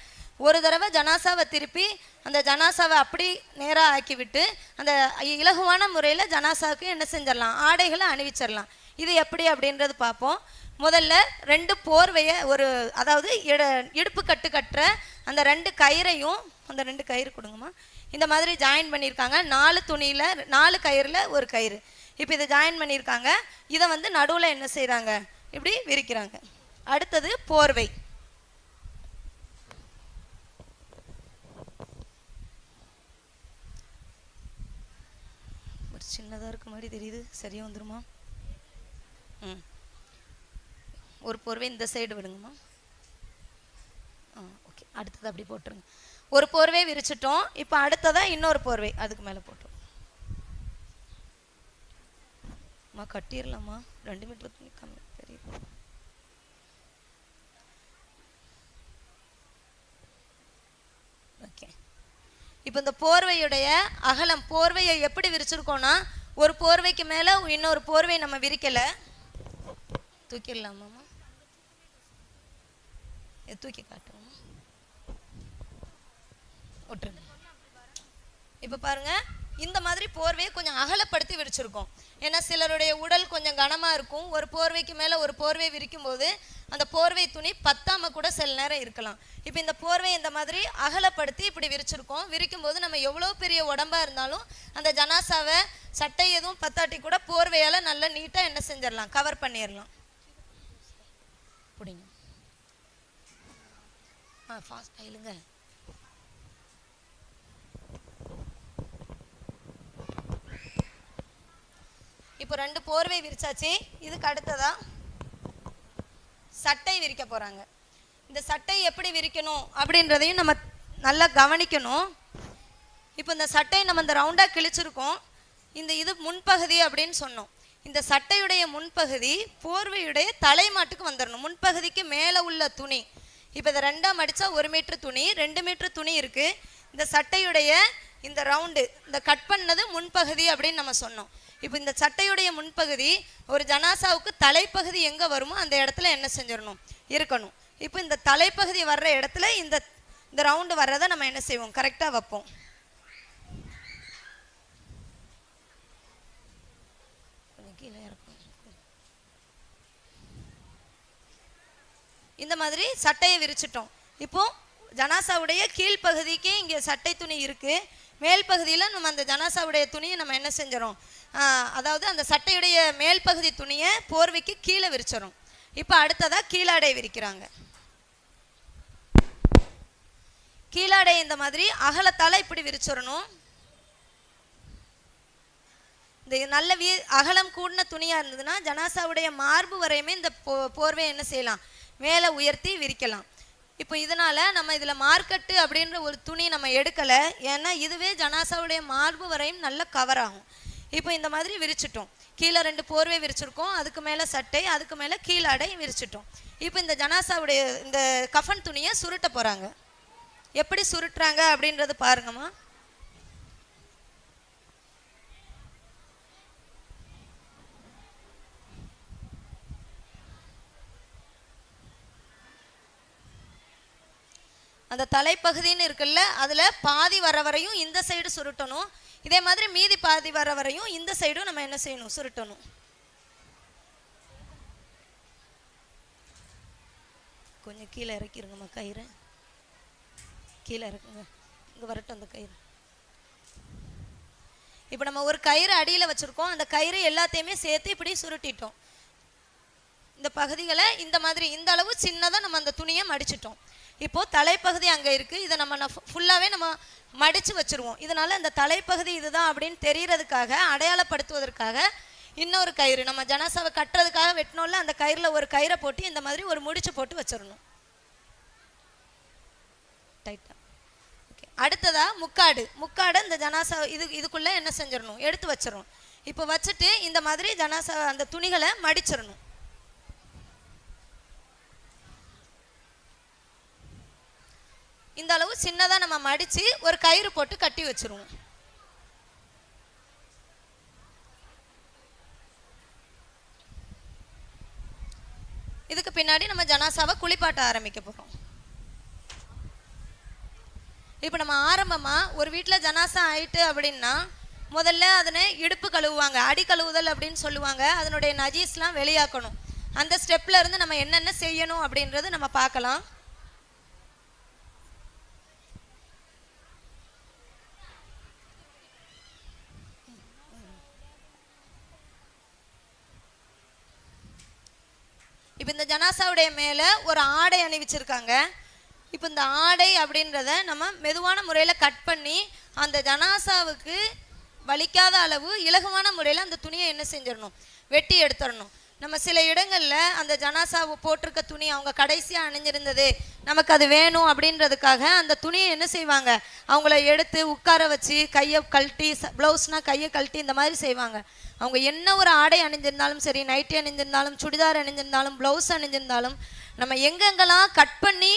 ஒரு தடவை ஜனாசாவை திருப்பி அந்த ஜனாசாவை அப்படி நேராக ஆக்கிவிட்டு அந்த இலகுவான முறையில் ஜனாசாவுக்கு என்ன செஞ்சிடலாம், ஆடைகளை அணிவிச்சிடலாம். இது எப்படி அப்படின்றது பார்ப்போம். முதல்ல 2 போர்வையை அதாவது இடுப்பு கட்டு கட்டுற அந்த 2 கயிறையும், அந்த 2 கயிறு கொடுங்கம்மா, இந்த மாதிரி ஜாயின் பண்ணியிருக்காங்க. 4 துணியில் 4 கயிறில் ஒரு கயிறு. இப்போ இதை ஜாயின் பண்ணியிருக்காங்க. இதை வந்து நடுவில் என்ன செய்கிறாங்க, இப்படி விரிக்கிறாங்க. அடுத்தது போர்வை. ஒரு சின்னதாக இருக்க மாதிரி தெரியுது, சரியாக வந்துருமா? ஒரு போர்வை இந்த சைடு விடுங்கம்மா. ஓகே. அடுத்தது அப்படி போட்டுருங்க. ஒரு போர்வை விரிச்சிட்டோம். இப்போ அடுத்ததான் இன்னொரு போர்வை அதுக்கு மேலே போட்டோம். கட்டிடலாமா? 2 மீட்டர் துணி கம்மி தெரியுது. ஓகே. இப்போ இந்த போர்வையுடைய அகலம், போர்வையை எப்படி விரிச்சிருக்கோம்னா, ஒரு போர்வைக்கு மேலே இன்னொரு போர்வை நம்ம விரிக்கலை. தூக்கிடலாமாம்மா? தூக்கி காட்டுவோம். விட்டுருங்க. இப்போ பாருங்க, இந்த மாதிரி போர்வையை கொஞ்சம் அகலப்படுத்தி விரிச்சிருக்கோம். ஏன்னா சிலருடைய உடல் கொஞ்சம் கனமாக இருக்கும். ஒரு போர்வைக்கு மேலே ஒரு போர்வை விரிக்கும் போது அந்த போர்வை துணி பத்தாம கூட சில நேரம் இருக்கலாம். இப்போ இந்த போர்வை இந்த மாதிரி அகலப்படுத்தி இப்படி விரிச்சிருக்கோம். விரிக்கும் போது நம்ம எவ்வளோ பெரிய உடம்பா இருந்தாலும் அந்த ஜனாசாவை சட்டை எதுவும் பத்தாட்டி கூட போர்வையால் நல்லா நீட்டாக என்ன செஞ்சிடலாம், கவர் பண்ணிடலாம். பிடிங்க. ஃபாஸ்ட் ஆயிலுங்க. இப்போ 2 போர்வை விரிச்சாச்சு. இதுக்கு அடுத்ததா சட்டை விரிக்க போறாங்க. இந்த சட்டை எப்படி விரிக்கணும் அப்படின்றதையும் நம்ம நல்லா கவனிக்கணும். இப்போ இந்த சட்டை நம்ம இந்த ரவுண்டா கிழிச்சிருக்கோம். இது முன்பகுதி அப்படின்னு சொன்னோம். இந்த சட்டையுடைய முன்பகுதி போர்வையுடைய தலைமாட்டுக்கு வந்துடணும். முன்பகுதிக்கு மேலே உள்ள துணி. இப்போ இதை 2ஆ மடித்தா 1 மீட்டர் துணி, 2 மீட்டர் துணி இருக்குது. இந்த சட்டையுடைய இந்த ரவுண்டு, இந்த கட் பண்ணது முன்பகுதி அப்படின்னு நம்ம சொன்னோம். இப்போ இந்த சட்டையுடைய முன்பகுதி ஒரு ஜனாசாவுக்கு தலைப்பகுதி எங்கே வருமோ அந்த இடத்துல என்ன செஞ்சிடணும், இருக்கணும். இப்போ இந்த தலைப்பகுதி வர்ற இடத்துல இந்த ரவுண்டு வர்றதை நம்ம என்ன செய்வோம், கரெக்டாக வைப்போம். கொஞ்சம் கீழே இறக்கும். இந்த மாதிரி சட்டையை விரிச்சிட்டோம். இப்போ ஜனாசாவுடைய கீழ்ப்பகுதிக்கு இங்கே சட்டை துணி இருக்குது. மேல் பகுதியில் நம்ம அந்த ஜனாசாவுடைய துணியை நம்ம என்ன செஞ்சிடறோம், அதாவது அந்த சட்டையுடைய மேல் பகுதி துணியை போர்வைக்கு கீழே விரிச்சிடும். இப்போ அடுத்ததாக கீழாடை விரிக்கிறாங்க. கீழாடை இந்த மாதிரி அகலத்தால் இப்படி விரிச்சிடணும். இந்த நல்ல அகலம் கூடின துணியாக இருந்ததுன்னா ஜனாசாவுடைய மார்பு வரையுமே இந்த போர்வை என்ன செய்யலாம், மேலே உயர்த்தி விரிக்கலாம். இப்போ இதனால் நம்ம இதில் மார்க்கெட்டு அப்படின்ற ஒரு துணி நம்ம எடுக்கலை. ஏன்னா இதுவே ஜனாசாவுடைய மார்பு வரையும் நல்ல கவர் ஆகும். இப்போ இந்த மாதிரி விரிச்சிட்டோம். கீழே 2 போர்வை விரிச்சிருக்கோம், அதுக்கு மேலே சட்டை, அதுக்கு மேலே கீழாடை விரிச்சிட்டோம். இப்போ இந்த ஜனாசாவுடைய இந்த கஃபன் துணியை சுருட்ட போகிறாங்க. எப்படி சுருட்டுறாங்க அப்படின்றது பாருங்கம்மா. அந்த தலைப்பகுதின்னு இருக்குல்ல, அதில் பாதி வர வரையும் இந்த சைடு சுருட்டணும். இதே மாதிரி மீதி பாதி வர வரையும் இந்த சைடும் நம்ம என்ன செய்யணும், சுருட்டணும். கொஞ்சம் கீழே இறக்கிருங்கம்மா கயிறு, கீழே இறக்குங்க. இங்கே வரட்டும் அந்த கயிறு. இப்போ நம்ம ஒரு கயிறு அடியில் வச்சுருக்கோம், அந்த கயிறு எல்லாத்தையுமே சேர்த்து இப்படி சுருட்டிட்டோம். இந்த பகுதிகளை இந்த மாதிரி இந்த அளவு சின்னதாக நம்ம அந்த துணியை மடிச்சிட்டோம். இப்போது தலைப்பகுதி அங்கே இருக்குது, இதை நம்ம ஃபுல்லாகவே நம்ம மடித்து வச்சுருவோம். இதனால் இந்த தலைப்பகுதி இதுதான் அப்படின்னு தெரியறதுக்காக, அடையாளப்படுத்துவதற்காக இன்னொரு கயிறு நம்ம ஜனாசாவை கட்டுறதுக்காக வெட்டினோம்ல, அந்த கயிறில் ஒரு கயிறை போட்டு இந்த மாதிரி ஒரு முடிச்சு போட்டு வச்சிடணும் டைட்டாக. ஓகே, அடுத்ததாக முக்காடு இந்த ஜனாசா இதுக்குள்ளே என்ன செஞ்சிடணும், எடுத்து வச்சிடணும். இப்போ வச்சுட்டு இந்த மாதிரி ஜனாசா அந்த துணிகளை மடிச்சிடணும். இந்த அளவு சின்னதாக நம்ம மடித்து ஒரு கயிறு போட்டு கட்டி வச்சிருவோம். இதுக்கு பின்னாடி நம்ம ஜனாசாவை குளிப்பாட்ட ஆரம்பிக்க போகிறோம். இப்போ நம்ம ஆரம்பமாக ஒரு வீட்டில் ஜனாசா ஆயிட்டு அப்படின்னா முதல்ல அதனை இடுப்பு கழுவுவாங்க, அடி கழுவுதல் அப்படின்னு சொல்லுவாங்க. அதனுடைய நஜீஸ்லாம் வெளியாக்கணும். அந்த ஸ்டெப்பில் இருந்து நம்ம என்னென்ன செய்யணும் அப்படின்றது நம்ம பார்க்கலாம். இப்போ இந்த ஜனாசாவுடைய மேலே ஒரு ஆடை அணிவிச்சிருக்காங்க. இப்போ இந்த ஆடை அப்படின்றத நம்ம மெதுவான முறையில் கட் பண்ணி அந்த ஜனாசாவுக்கு வலிக்காத அளவு இலகுவான முறையில் அந்த துணியை என்ன செஞ்சிடணும், வெட்டி எடுத்துடணும். நம்ம சில இடங்களில் அந்த ஜனாசாவை போட்டிருக்க துணி அவங்க கடைசியாக அணிஞ்சிருந்தது, நமக்கு அது வேணும் அப்படின்றதுக்காக அந்த துணியை என்ன செய்வாங்க, அவங்கள எடுத்து உட்கார வச்சு கையை கழட்டி, ப்ளவுஸ்னால் கையை கழட்டி இந்த மாதிரி செய்வாங்க. அவங்க என்ன ஒரு ஆடை அணிஞ்சிருந்தாலும் சரி, நைட்டி அணிஞ்சிருந்தாலும், சுடிதார் அணிஞ்சிருந்தாலும், ப்ளவுஸ் அணிஞ்சிருந்தாலும், நம்ம எங்கெங்கெல்லாம் கட் பண்ணி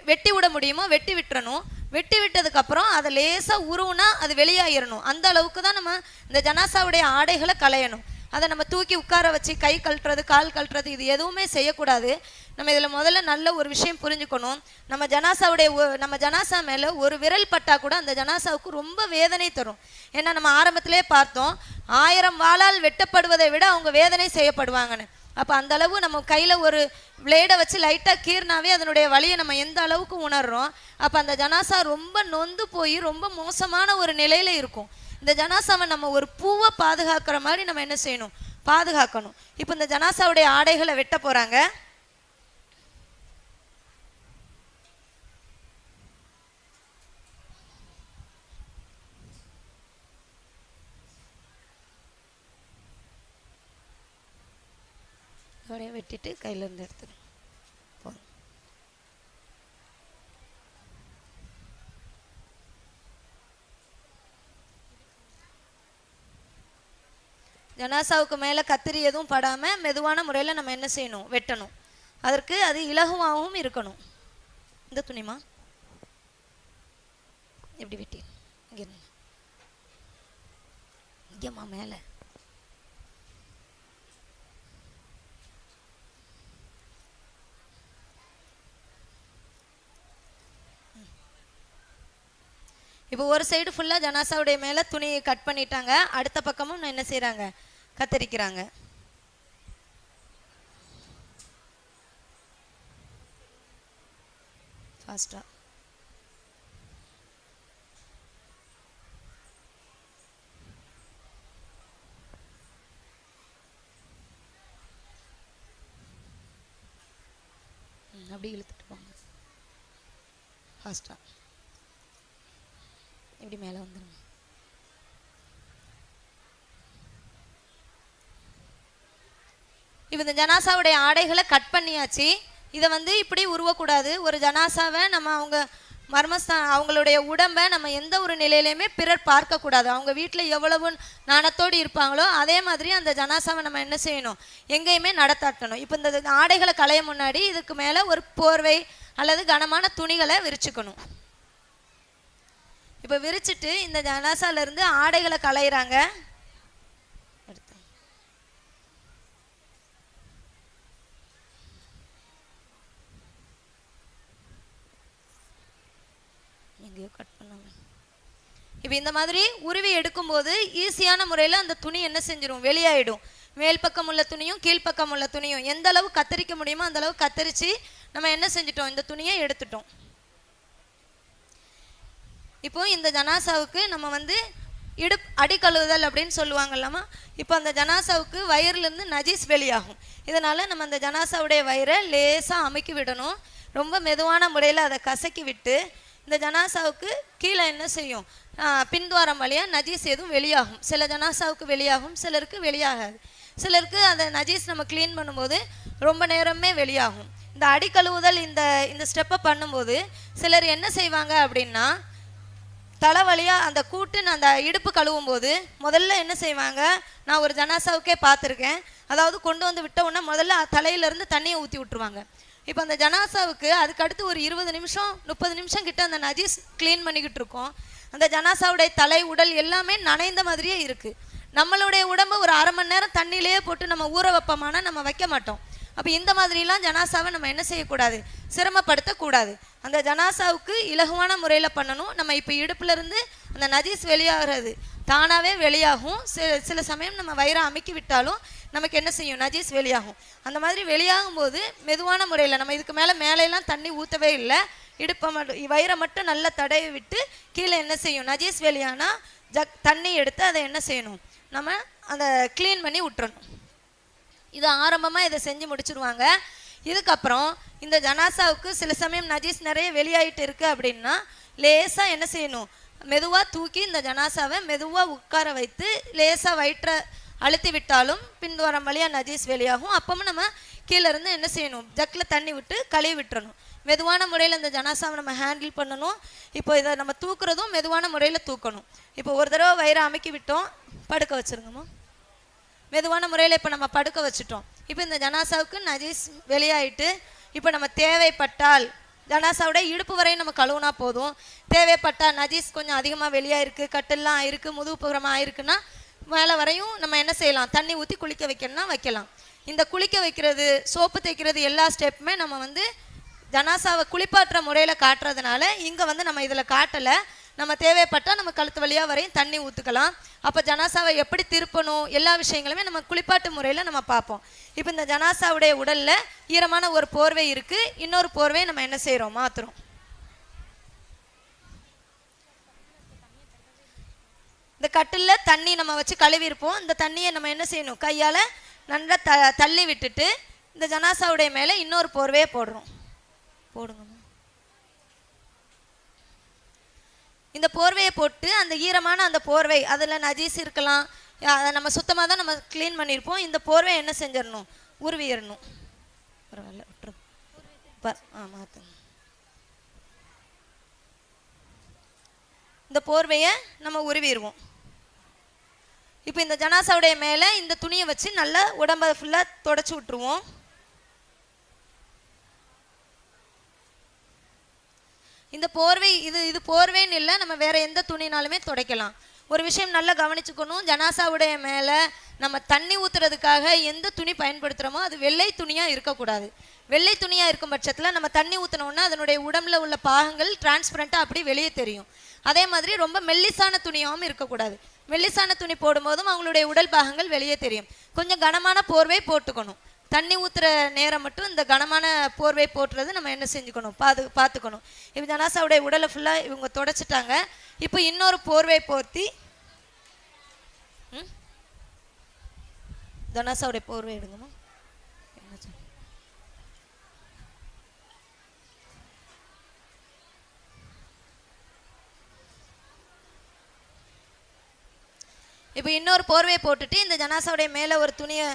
வெட்டி விட முடியுமோ வெட்டி விட்டுறணும். வெட்டி விட்டதுக்கப்புறம் அதை லேசாக உருவுனா அது வெளியாகிடணும். அந்த அளவுக்கு தான் நம்ம இந்த ஜனாசாவுடைய ஆடைகளை களையணும். அதை நம்ம தூக்கி உட்கார வச்சு கை கழட்டுறது, கால் கழட்டுறது, இது எதுவுமே செய்யக்கூடாது. நம்ம இதில் முதல்ல நல்ல ஒரு விஷயம் புரிஞ்சுக்கணும். நம்ம ஜனாசா மேலே ஒரு விரல் பட்டா கூட அந்த ஜனாசாவுக்கு ரொம்ப வேதனை தரும். ஏன்னா நம்ம ஆரம்பத்திலே பார்த்தோம், 1000 வாளால் வெட்டப்படுவதை விட அவங்க வேதனை செய்யப்படுவாங்கன்னு. அப்போ அந்த அளவு நம்ம கையில் ஒரு பிளேடை வச்சு லைட்டாக கீர்னாவே அதனுடைய வலியை நம்ம எந்த அளவுக்கு உணர்றோம். அப்போ அந்த ஜனாசா ரொம்ப நொந்து போய் ரொம்ப மோசமான ஒரு நிலையில் இருக்கும். இந்த ஜனாசாவை நம்ம ஒரு பூவை பாதுகாக்கிற மாதிரி நம்ம என்ன செய்யணும், பாதுகாக்கணும். இப்போ இந்த ஜனாசாவுடைய ஆடைகளை வெட்ட போகிறாங்க. அப்படியே வெட்டிட்டு கையிலேருந்து எடுத்துடும். ஜனாசாவுக்கு மேலே கத்திரி எதுவும் படாமல் மெதுவான முறையில் நம்ம என்ன செய்யணும், வெட்டணும். அதற்கு அது இலகுவாகவும் இருக்கணும். இந்த துணிமா எப்படி வெட்டி இங்கேம்மா மேலே இப்போ ஒரு சைடு ஃபுல்லாக ஜனாசாவுடைய மேலே துணியை கட் பண்ணிட்டாங்க. அடுத்த பக்கமும் என்ன செய்கிறாங்க, கத்தரிக்கிறாங்க. ஃபாஸ்ட்டாக அப்படி இழுத்துட்டு போங்க. ஃபாஸ்ட்டாக இப்படி மேலே வந்துடும். இப்போ இந்த ஜனாசாவுடைய ஆடைகளை கட் பண்ணியாச்சு. இதை இப்படி உருவக்கூடாது. ஒரு ஜனாசாவை நம்ம அவங்களுடைய உடம்பை நம்ம எந்த ஒரு நிலையிலையுமே பிறர் பார்க்கக்கூடாது. அவங்க வீட்டில் எவ்வளவு நாணத்தோடு இருப்பாங்களோ அதே மாதிரி அந்த ஜனாசாவை நம்ம என்ன செய்யணும், எங்கேயுமே நடத்தாட்டணும். இப்போ இந்த ஆடைகளை களைய முன்னாடி இதுக்கு மேலே ஒரு போர்வை அல்லது கனமான துணிகளை விரிச்சுக்கணும். இப்போ விரிச்சிட்டு இந்த ஜனாசாலேருந்து ஆடைகளை களையிறாங்க. எங்கேயோ கட் பண்ணாங்க. இப்போ இந்த மாதிரி உருவி எடுக்கும்போது ஈஸியான முறையில் அந்த துணி என்ன செஞ்சிடும், வெளியாயிடும். மேல் பக்கம் உள்ள துணியும் கீழ்ப்பக்கம் உள்ள துணியும் எந்த அளவு கத்தரிக்க முடியுமோ அந்த அளவு கத்தரித்து நம்ம என்ன செஞ்சிட்டோம், இந்த துணியை எடுத்துட்டோம். இப்போ இந்த ஜனாசாவுக்கு நம்ம அடி கழுவுதல் அப்படின்னு சொல்லுவாங்கல்லாமா. இப்போ அந்த ஜனாசாவுக்கு வயிறுலேருந்து நஜீஸ் வெளியாகும். இதனால் நம்ம அந்த ஜனாசாவுடைய வயிறை லேசாக அமுக்கி விடணும். ரொம்ப மெதுவான முறையில் அதை கசக்கி விட்டு இந்த ஜனாசாவுக்கு கீழே என்ன செய்யும், பின்துவாரம் வழியாக நஜீஸ் எதுவும் வெளியாகும். சில ஜனாசாவுக்கு வெளியாகும், சிலருக்கு வெளியாகாது. சிலருக்கு அந்த நஜீஸ் நம்ம க்ளீன் பண்ணும்போது ரொம்ப நேரமே வெளியாகும். இந்த அடி கழுவுதல் இந்த ஸ்டெப்பை பண்ணும்போது சிலர் என்ன செய்வாங்க அப்படின்னா, தலைவலியாக அந்த கூட்டுன்னு அந்த இடுப்பு கழுவும் போது முதல்ல என்ன செய்வாங்க, நான் ஒரு ஜனாசாவுக்கே பார்த்துருக்கேன். அதாவது கொண்டு வந்து விட்ட உடனே முதல்ல தலையிலேருந்து தண்ணியை ஊற்றி விட்டுருவாங்க. இப்போ அந்த ஜனாசாவுக்கு அதுக்கடுத்து ஒரு 20 நிமிஷம் 30 நிமிஷம் கிட்ட அந்த நஜீஸ் க்ளீன் பண்ணிக்கிட்டு இருக்கோம். அந்த ஜனாசாவுடைய தலை உடல் எல்லாமே நனைந்த மாதிரியே இருக்குது. நம்மளுடைய உடம்பு ஒரு அரை மணி நேரம் தண்ணியிலேயே போட்டு நம்ம ஊற வைப்போமானா நம்ம வைக்க மாட்டோம். அப்போ இந்த மாதிரிலாம் ஜனாசாவை நம்ம என்ன செய்யக்கூடாது, சிரமப்படுத்தக்கூடாது. அந்த ஜனாசாவுக்கு இலகுவான முறையில் பண்ணணும். நம்ம இப்போ இடுப்புலேருந்து அந்த நஜீஸ் வெளியாகிறது தானாகவே வெளியாகும். சில சமயம் நம்ம வயிறை அமுக்கி விட்டாலும் நமக்கு என்ன செய்யும், நஜீஸ் வெளியாகும். அந்த மாதிரி வெளியாகும் போது மெதுவான முறையில் நம்ம இதுக்கு மேலையெல்லாம் தண்ணி ஊற்றவே இல்லை, இடுப்பை மட்டும் வயிறை மட்டும் நல்லா தடவி விட்டு கீழே என்ன செய்யும், நஜீஸ் வெளியானா தண்ணி எடுத்து அதை என்ன செய்யணும், நம்ம அதை க்ளீன் பண்ணி விட்டுறணும். இது ஆரம்பமாக இதை செஞ்சு முடிச்சுருவாங்க. இதுக்கப்புறம் இந்த ஜனாசாவுக்கு சில சமயம் நஜீஸ் நிறைய வெளியாகிட்டு இருக்குது அப்படின்னா லேசாக என்ன செய்யணும், மெதுவாக தூக்கி இந்த ஜனாசாவை மெதுவாக உட்கார வைத்து லேசாக வயிற்றை அழுத்தி விட்டாலும் பின்துவாரம் வழியாக நஜீஸ் வெளியாகும். அப்பவும் நம்ம கீழே இருந்து என்ன செய்யணும், ஜக்கில் தண்ணி விட்டு கழுவி விட்டுறணும். மெதுவான முறையில் இந்த ஜனாசாவை நம்ம ஹேண்டில் பண்ணணும். இப்போ இதை நம்ம தூக்குறதும் மெதுவான முறையில் தூக்கணும். இப்போ ஒரு தடவை வயிறை அமுக்கி விட்டோம், படுக்க வச்சுருங்கம்மா. மெதுவான முறையில் இப்போ நம்ம படுக்க வச்சுட்டோம். இப்போ இந்த ஜனாசாவுக்கு நஜீஸ் வெளியாயிட்டு இப்போ நம்ம தேவைப்பட்டால் ஜனாசாவுடைய இடுப்பு வரையும் நம்ம கழுவுனா போதும். தேவைப்பட்டால் நஜீஸ் கொஞ்சம் அதிகமாக வெளியாயிருக்கு, கட்டெல்லாம் ஆயிருக்கு, முதுகு புறமாக ஆயிருக்குன்னா மேலே வரையும் நம்ம என்ன செய்யலாம், தண்ணி ஊற்றி குளிக்க வைக்கணும்னா வைக்கலாம். இந்த குளிக்க வைக்கிறது, சோப்பு தேய்க்கிறது எல்லா ஸ்டெப்புமே நம்ம ஜனாசாவை குளிப்பாட்டுற முறையில் காட்டுறதுனால இங்கே நம்ம இதில் காட்டலை. நம்ம தேவைப்பட்டால் நம்ம கழுத்து வழியாக வரையும் தண்ணி ஊற்றுக்கலாம். அப்போ ஜனாசாவை எப்படி திருப்பணும் எல்லா விஷயங்களுமே நம்ம குளிப்பாட்டு முறையில் நம்ம பார்ப்போம். இப்போ இந்த ஜனாசாவுடைய உடலில் ஈரமான ஒரு போர்வை இருக்குது, இன்னொரு போர்வையை நம்ம என்ன செய்கிறோம், மாற்றுறோம். இந்த கட்டிலில் தண்ணி நம்ம வச்சு கழுவி இருப்போம். இந்த தண்ணியை நம்ம என்ன செய்யணும், கையால் நல்லா தள்ளி விட்டுட்டு இந்த ஜனாசாவுடைய மேலே இன்னொரு போர்வையை போடுங்க. இந்த போர்வையை போட்டு அந்த ஈரமான அந்த போர்வை அதில் நஜீஸ் இருக்கலாம், அதை நம்ம சுத்தமாக தான் நம்ம க்ளீன் பண்ணியிருப்போம். இந்த போர்வையை என்ன செஞ்சிடணும், உருவிடணும். பரவாயில்ல விட்டுரு, மாற்றுங்க. இந்த போர்வையை நம்ம உருவிடுவோம். இப்போ இந்த ஜனாசாவுடைய மேலே இந்த துணியை வச்சு நல்லா உடம்பை ஃபுல்லாக தொடச்சி விட்டுருவோம். இந்த போர்வை இது போர்வைன்னு இல்லை, நம்ம வேற எந்த துணினாலுமே துடைக்கலாம். ஒரு விஷயம் நல்லா கவனிச்சுக்கணும், ஜனாசாவுடைய மேலே நம்ம தண்ணி ஊற்றுறதுக்காக எந்த துணி பயன்படுத்துகிறோமோ அது வெள்ளை துணியாக இருக்கக்கூடாது. வெள்ளை துணியாக இருக்கும் பட்சத்தில் நம்ம தண்ணி ஊற்றினோன்னா அதனுடைய உடம்புல உள்ள பாகங்கள் டிரான்ஸ்பரண்ட்டாக அப்படி வெளியே தெரியும். அதே மாதிரி ரொம்ப மெல்லிசான துணியாகவும் இருக்கக்கூடாது. மெல்லிசான துணி போடும்போதும் அவங்களுடைய உடல் பாகங்கள் வெளியே தெரியும். கொஞ்சம் கனமான போர்வை போட்டுக்கணும். தண்ணி ஊற்றுற நேரம் மட்டும் இந்த கனமான போர்வை போட்டுறது நம்ம என்ன செஞ்சுக்கணும், பார்த்துக்கணும். இப்போ ஜனாசாவுடைய உடலை ஃபுல்லாக இவங்க தொடச்சிட்டாங்க. இப்போ இன்னொரு போர்வை போர்த்தி ஜனாசாவுடைய போர்வை எடுங்கம்மா. இப்போ இன்னொரு போர்வையை போட்டுட்டு இந்த ஜனாசாவுடைய மேலே ஒரு துணியை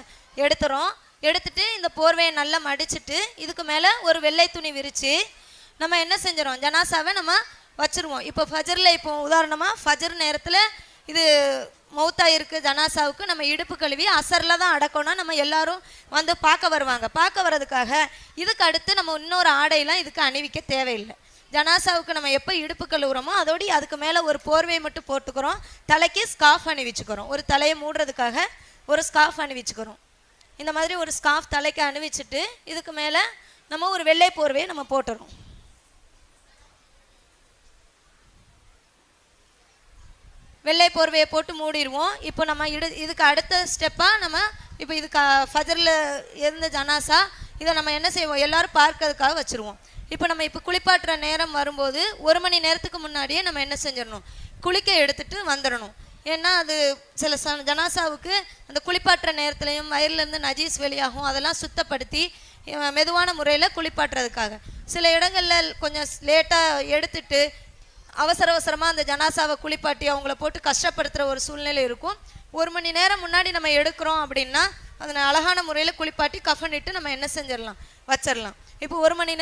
எடுத்துட்டு இந்த போர்வையை நல்லா மடிச்சுட்டு இதுக்கு மேலே ஒரு வெள்ளை துணி விரித்து நம்ம என்ன செஞ்சிடும், ஜனாசாவை நம்ம வச்சுருவோம். இப்போ ஃபஜரில் இப்போ உதாரணமாக ஃபஜர் நேரத்தில் இது மௌத்தாக இருக்குது ஜனாசாவுக்கு நம்ம இடுப்பு கழுவி அசரில் தான் அடக்கணும். நம்ம எல்லாரும் பார்க்க வருவாங்க. பார்க்க வர்றதுக்காக இதுக்கு அடுத்து நம்ம இன்னொரு ஆடையெல்லாம் இதுக்கு அணிவிக்க தேவையில்லை. ஜனாசாவுக்கு நம்ம எப்போ இடுப்பு கழுவுறோமோ அதோடு அதுக்கு மேலே ஒரு போர்வையை மட்டும் போட்டுக்கிறோம். தலைக்கு ஸ்கார்ஃப் அணிவிச்சுக்கிறோம். ஒரு தலையை மூடுறதுக்காக ஒரு ஸ்கார்ஃப் அணிவிச்சுக்கிறோம். இந்த மாதிரி ஒரு ஸ்கார்ஃப் தலைக்கு அணிவிச்சுட்டு இதுக்கு மேலே நம்ம ஒரு வெள்ளை போர்வையை நம்ம போட்டுறோம். வெள்ளை போர்வையை போட்டு மூடிடுவோம். இப்போ நம்ம இதுக்கு அடுத்த ஸ்டெப்பாக நம்ம இப்போ இதுக்கு ஃபஜரில் இருந்த ஜனாசா இதை நம்ம என்ன செய்வோம், எல்லோரும் பார்க்கறதுக்காக வச்சுருவோம். இப்போ நம்ம இப்போ குளிப்பாட்டுற நேரம் வரும்போது 1 மணி நேரத்துக்கு முன்னாடியே நம்ம என்ன செஞ்சிடணும், குளிக்க எடுத்துகிட்டு வந்துடணும். ஏன்னா அது சில ஜனாசாவுக்கு அந்த குளிப்பாட்டுற நேரத்துலையும் வயிறுலேருந்து நஜீஸ் வெளியாகும், அதெல்லாம் சுத்தப்படுத்தி மெதுவான முறையில் குளிப்பாட்டுறதுக்காக. சில இடங்களில் கொஞ்சம் லேட்டாக எடுத்துட்டு அவசர அவசரமாக அந்த ஜனாசாவை குளிப்பாட்டி அவங்கள போட்டு கஷ்டப்படுத்துகிற ஒரு சூழ்நிலை இருக்கும். 1 மணி நேரம் முன்னாடி நம்ம எடுக்கிறோம் அப்படின்னா அதனை அழகான முறையில் குளிப்பாட்டி கஃனிட்டு நம்ம என்ன செஞ்சிடலாம், வச்சிடலாம். இப்போ 1 மணி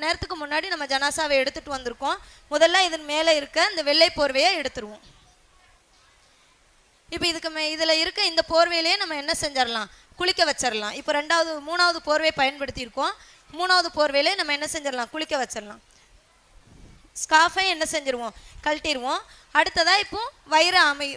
நேரத்துக்கு முன்னாடி நம்ம ஜனாசாவை எடுத்துகிட்டு வந்திருக்கோம். முதல்ல இதன் மேலே இருக்க இந்த வெள்ளை போர்வையை எடுத்துருவோம். இப்போ இதில் இருக்க இந்த போர்வையிலேயே நம்ம என்ன செஞ்சிடலாம், குளிக்க வச்சிடலாம். இப்போ 3வது போர்வையை பயன்படுத்தியிருக்கோம். 3வது போர்வையிலே நம்ம என்ன செஞ்சிடலாம், குளிக்க வச்சிடலாம். ஸ்கார்ஃபை என்ன செஞ்சிருவோம், கழட்டிடுவோம். அடுத்ததாக இப்போ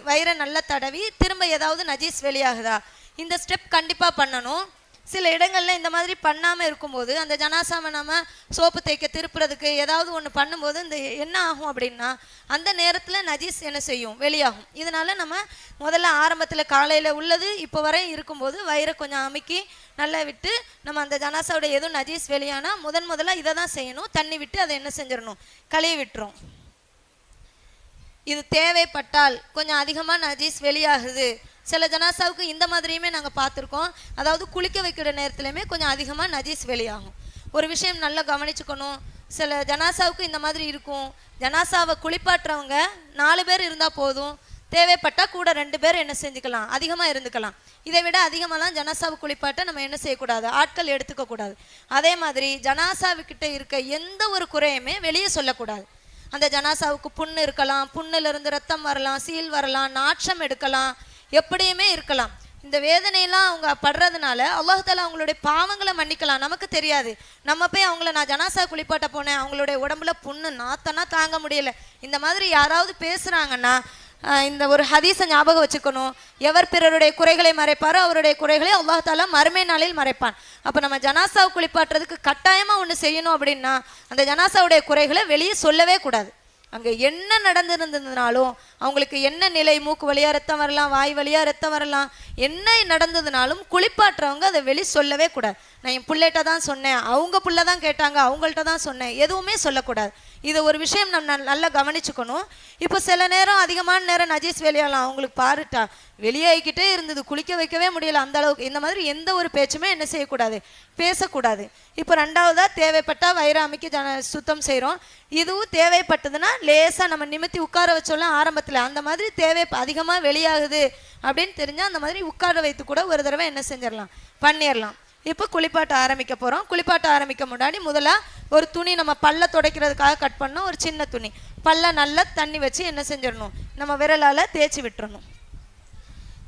வயிறை நல்லா தடவி திரும்ப ஏதாவது நஜீஸ் வெளியாகுதா, இந்த ஸ்டெப் கண்டிப்பாக பண்ணணும். சில இடங்களில் இந்த மாதிரி பண்ணாமல் இருக்கும்போது அந்த ஜனாசாவை நம்ம சோப்பு தேய்க்க திருப்புறதுக்கு ஏதாவது ஒன்று பண்ணும்போது இந்த என்ன ஆகும் அப்படின்னா அந்த நேரத்தில் நஜீஸ் என்ன செய்யும், வெளியாகும். இதனால் நம்ம முதல்ல ஆரம்பத்தில் காலையில் உள்ளது இப்போ வரை இருக்கும்போது வயிறை கொஞ்சம் அமுக்கி நல்லா விட்டு நம்ம அந்த ஜனாசாவோட எதுவும் நஜீஸ் வெளியானா முதல்ல இதை தான் செய்யணும். தண்ணி விட்டு அதை என்ன செஞ்சிடணும், கழுவி விட்டுரும். இது தேவைப்பட்டால் கொஞ்சம் அதிகமாக நஜீஸ் வெளியாகுது. சில ஜனாசாவுக்கு இந்த மாதிரியுமே நாங்கள் பார்த்துருக்கோம். அதாவது குளிக்க வைக்கிற நேரத்துலையுமே கொஞ்சம் அதிகமாக நஜீஸ் வெளியாகும். ஒரு விஷயம் நல்லா கவனிச்சுக்கணும், சில ஜனாசாவுக்கு இந்த மாதிரி இருக்கும். ஜனாசாவை குளிப்பாட்டுறவங்க 4 பேர் இருந்தால் போதும், தேவைப்பட்டால் கூட 2 பேர் என்ன செஞ்சுக்கலாம், அதிகமாக இருந்துக்கலாம். இதை விட அதிகமாகலாம் ஜனாசாவை குளிப்பாட்ட நம்ம என்ன செய்யக்கூடாது, ஆட்கள் எடுத்துக்கக்கூடாது. அதே மாதிரி ஜனாசாவுக்கிட்ட இருக்க எந்த ஒரு குறையுமே வெளியே சொல்லக்கூடாது. அந்த ஜனாசாவுக்கு புண்ணு இருக்கலாம், புண்ணுலேருந்து ரத்தம் வரலாம், சீல் வரலாம், நாற்றம் எடுக்கலாம், எப்படியுமே இருக்கலாம். இந்த வேதனையெல்லாம் அவங்க படுறதுனால அல்லாஹ் தஆலா அவங்களுடைய பாவங்களை மன்னிக்கலாம். நமக்கு தெரியாது. நம்ம போய் அவங்கள நான் ஜனாசா குளிப்பாட்ட போனேன், அவங்களுடைய உடம்புல புண்ணு நாத்தனா தாங்க முடியல, இந்த மாதிரி யாராவது பேசுகிறாங்கன்னா இந்த ஒரு ஹதீஸை ஞாபகம் வச்சுக்கணும். எவர் பிறருடைய குறைகளை மறைப்பாரோ அவருடைய குறைகளை அல்லாஹ் தஆலா மறுமை நாளில் மறைப்பான். அப்போ நம்ம ஜனாசாவை குளிப்பாட்டுறதுக்கு கட்டாயமாக ஒன்று செய்யணும் அப்படின்னா அந்த ஜனாசாவுடைய குறைகளை வெளியே சொல்லவே கூடாது. அங்கே என்ன நடந்திருந்ததுனாலும் அவங்களுக்கு என்ன நிலை, மூக்கு வழியாக ரத்தம் வரலாம், வாய் வழியாக ரத்தம் வரலாம், என்ன நடந்ததுனாலும் குளிப்பாட்டுறவங்க அதை வெளி சொல்லவே கூடாது. நான் என் பிள்ளைகிட்ட தான் சொன்னேன், அவங்க பிள்ளை தான் கேட்டாங்க, அவங்கள்ட்ட தான் சொன்னேன், எதுவுமே சொல்லக்கூடாது. இது ஒரு விஷயம் நம்ம நல்லா கவனிச்சுக்கணும். இப்போ சில நேரம் அதிகமான நேரம் நஜீஸ் வெளியாகலாம், அவங்களுக்கு பாருட்டா வெளியாகிக்கிட்டே இருந்தது, குளிக்க வைக்கவே முடியல அந்த அளவுக்கு. இந்த மாதிரி எந்த ஒரு பேச்சுமே என்ன செய்யக்கூடாது, பேசக்கூடாது. இப்போ 2வதாக தேவைப்பட்டால் வயிறு அமைக்கி சுத்தம் செய்கிறோம். இதுவும் தேவைப்பட்டதுன்னா லேசாக நம்ம நிமித்தி உட்கார வச்சோம்ல ஆரம்பத்தில், அந்த மாதிரி அதிகமாக வெளியாகுது அப்படின்னு தெரிஞ்சால் அந்த மாதிரி உட்கார வைத்து கூட ஒரு தடவை என்ன செஞ்சிடலாம், பண்ணிடலாம். இப்போ குளிப்பாட்ட ஆரம்பிக்க போகிறோம். குளிப்பாட்ட ஆரம்பிக்க முன்னாடி முதலாக ஒரு துணி நம்ம பல்ல துடைக்கிறதுக்காக கட் பண்ணோம், ஒரு சின்ன துணி, பல்ல நல்லா தண்ணி வச்சு என்ன செஞ்சிடணும், நம்ம விரலால் தேய்ச்சி விட்டுறணும்.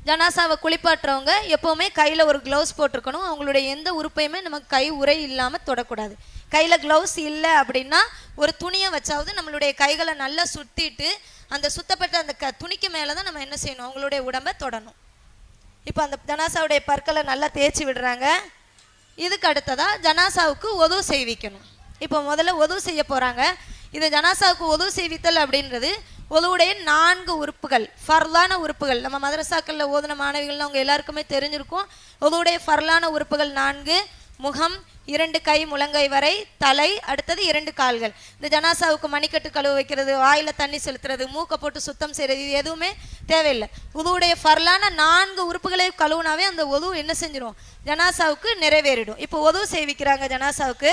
ஜனாசாவை குளிப்பாட்டுறவங்க எப்போவுமே கையில் ஒரு க்ளவுஸ் போட்டிருக்கணும். அவங்களுடைய எந்த உறுப்பையுமே நம்ம கை உரை இல்லாமல் தொடக்கூடாது. கையில் க்ளவுஸ் இல்லை அப்படின்னா ஒரு துணியை வச்சாவது நம்மளுடைய கைகளை நல்லா சுற்றிட்டு அந்த சுத்தப்பட்ட அந்த துணிக்கு மேலே தான் நம்ம என்ன செய்யணும், அவங்களுடைய உடம்பை தொடணும். இப்போ அந்த ஜனாசாவுடைய பற்களை நல்லா தேய்ச்சி விடுறாங்க. இதுக்கு அடுத்ததாக ஜனாசாவுக்கு உதவு செய்விக்கணும். இப்போ முதல்ல உதவு செய்ய போகிறாங்க. இது ஜனாசாவுக்கு உதவு செய்வித்தல் அப்படின்றது உதவுடைய 4 உறுப்புகள், ஃபர்லான உறுப்புகள். நம்ம மதரசாக்களில் ஓதுன மாணவிகள் அவங்க எல்லாருக்குமே தெரிஞ்சிருக்கும். உதவுடைய ஃபர்லான உறுப்புகள் 4: முகம், 2 கை முழங்கை வரை, தலை, அடுத்தது 2 கால்கள். இந்த ஜனாசாவுக்கு மணிக்கட்டு கழுவு வைக்கிறது, வாயில் தண்ணி செலுத்துறது, மூக்கை போட்டு சுத்தம் செய்கிறது, இது எதுவுமே தேவையில்லை. உதவுடைய ஃபர்லான 4 உறுப்புகளை கழுவுனாவே அந்த உதவு என்ன செஞ்சிடும், ஜனாசாவுக்கு நிறைவேறிடும். இப்போ உதவு செய்விக்கிறாங்க ஜனாசாவுக்கு.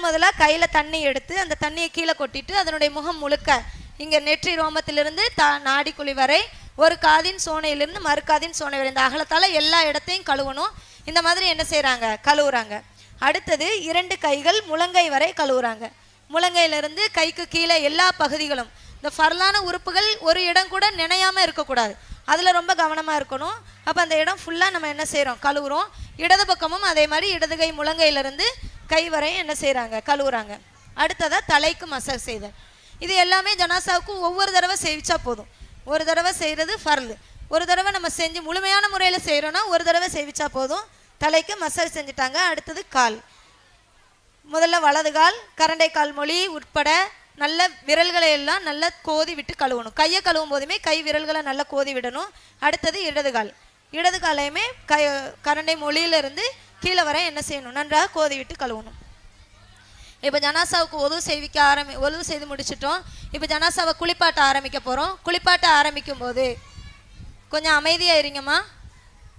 முதலாக கையில் தண்ணி எடுத்து அந்த தண்ணியை கீழே கொட்டிட்டு அதனுடைய முகம் முழுக்க இங்கே நெற்றி ரோமத்திலிருந்து நாடிக்குழி வரை, ஒரு காதின் சோனையிலிருந்து மறுக்காதின் சோனை வரை, இந்த அகலத்தால் எல்லா இடத்தையும் கழுவணும். இந்த மாதிரி என்ன செய்கிறாங்க, கழுவுறாங்க. அடுத்தது 2 கைகள் முழங்கை வரை கழுவுறாங்க. முழங்கையிலிருந்து கைக்கு கீழே எல்லா பகுதிகளும். இந்த ஃபர்லான உறுப்புகள் ஒரு இடம் கூட நினையாமல் இருக்கக்கூடாது, அதில் ரொம்ப கவனமாக இருக்கணும். அப்போ அந்த இடம் ஃபுல்லாக நம்ம என்ன செய்கிறோம், கழுவுறோம். இடது பக்கமும் அதே மாதிரி இடது கை முழங்கையிலிருந்து கை வரையும் என்ன செய்கிறாங்க, கழுவுறாங்க. அடுத்ததாக தலைக்கு மசாஜ் செய்தல். இது எல்லாமே ஜனாசாவுக்கு ஒவ்வொரு தடவை செய்விச்சா போதும். ஒரு தடவை செய்கிறது ஃபர்லு, ஒரு தடவை நம்ம செஞ்சு முழுமையான முறையில் செய்கிறோன்னா ஒரு தடவை செய்விச்சா போதும். தலைக்கு மசாஜ் செஞ்சுட்டாங்க. அடுத்தது கால். முதல்ல வலது கால், கரண்டை கால் மொழி உட்பட நல்ல விரல்களை எல்லாம் நல்லா கோதி விட்டு கழுவணும். கையை கழுவும் போதுமே கை விரல்களை நல்லா கோதி விடணும். அடுத்தது இடது கால். இடது காலையுமே கரண்டை மொழியிலிருந்து கீழே வர என்ன செய்யணும், நன்றாக கோதி விட்டு கழுவணும். இப்போ ஜனாசாவுக்கு ஒழுவு செய்து முடிச்சிட்டோம். இப்போ ஜனாசாவை குளிப்பாட்ட ஆரம்பிக்க போகிறோம். குளிப்பாட்ட ஆரம்பிக்கும் போது கொஞ்சம் அமைதியாக இருங்கம்மா.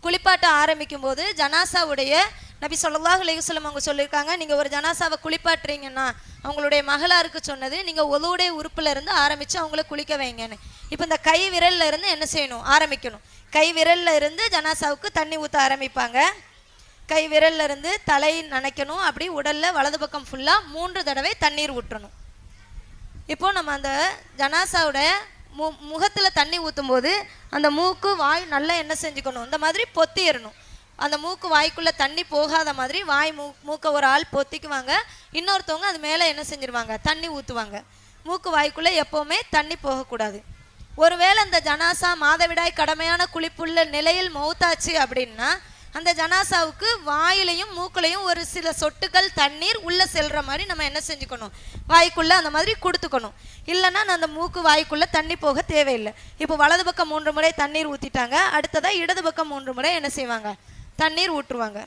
குளிப்பாட்ட ஆரம்பிக்கும் போது ஜனாசாவுடைய நபி ஸல்லல்லாஹு அலைஹி வஸல்லம் அவங்க சொல்லியிருக்காங்க, நீங்கள் ஒரு ஜனாசாவை குளிப்பாட்டுறீங்கன்னா அவங்களுடைய மகளாருக்கு சொன்னது, நீங்கள் ஒழுவுடைய உறுப்புல இருந்து ஆரம்பித்து அவங்கள குளிக்க வைங்கன்னு. இப்போ இந்த கை விரல்ல இருந்து என்ன செய்யணும், ஆரம்பிக்கணும். கை விரல்ல இருந்து ஜனாசாவுக்கு தண்ணி ஊற்ற ஆரம்பிப்பாங்க. கை விரல்ல இருந்து தலை நனைக்கணும். அப்படி உடலில் வலது பக்கம் ஃபுல்லாக 3 தடவை தண்ணீர் ஊற்றணும். இப்போ நம்ம அந்த ஜனாசாவோட முகத்தில் தண்ணி ஊற்றும் போது அந்த மூக்கு வாய் நல்லா என்ன செஞ்சுக்கணும், இந்த மாதிரி பொத்திடணும். அந்த மூக்கு வாய்க்குள்ளே தண்ணி போகாத மாதிரி மூக்கை ஒரு ஆள் பொத்திக்குவாங்க, இன்னொருத்தவங்க அது மேலே என்ன செஞ்சிருவாங்க, தண்ணி ஊற்றுவாங்க. மூக்கு வாய்க்குள்ளே எப்போவுமே தண்ணி போகக்கூடாது. ஒருவேளை அந்த ஜனாசா மாதவிடாய் கடமையான குளிப்புள்ள நிலையில் மௌத்தாச்சு அப்படின்னா அந்த ஜனாசாவுக்கு வாயிலையும் மூக்குலையும் ஒரு சில சொட்டுகள் தண்ணீர் உள்ளே செல்கிற மாதிரி நம்ம என்ன செஞ்சுக்கணும், வாய்க்குள்ளே அந்த மாதிரி கொடுத்துக்கணும். இல்லைன்னா அந்த மூக்கு வாய்க்குள்ளே தண்ணி போக தேவையில்லை. இப்போ வலது பக்கம் 3 முறை தண்ணீர் ஊற்றிட்டாங்க. அடுத்ததாக இடது பக்கம் 3 முறை என்ன செய்வாங்க, தண்ணீர் ஊற்றுவாங்க.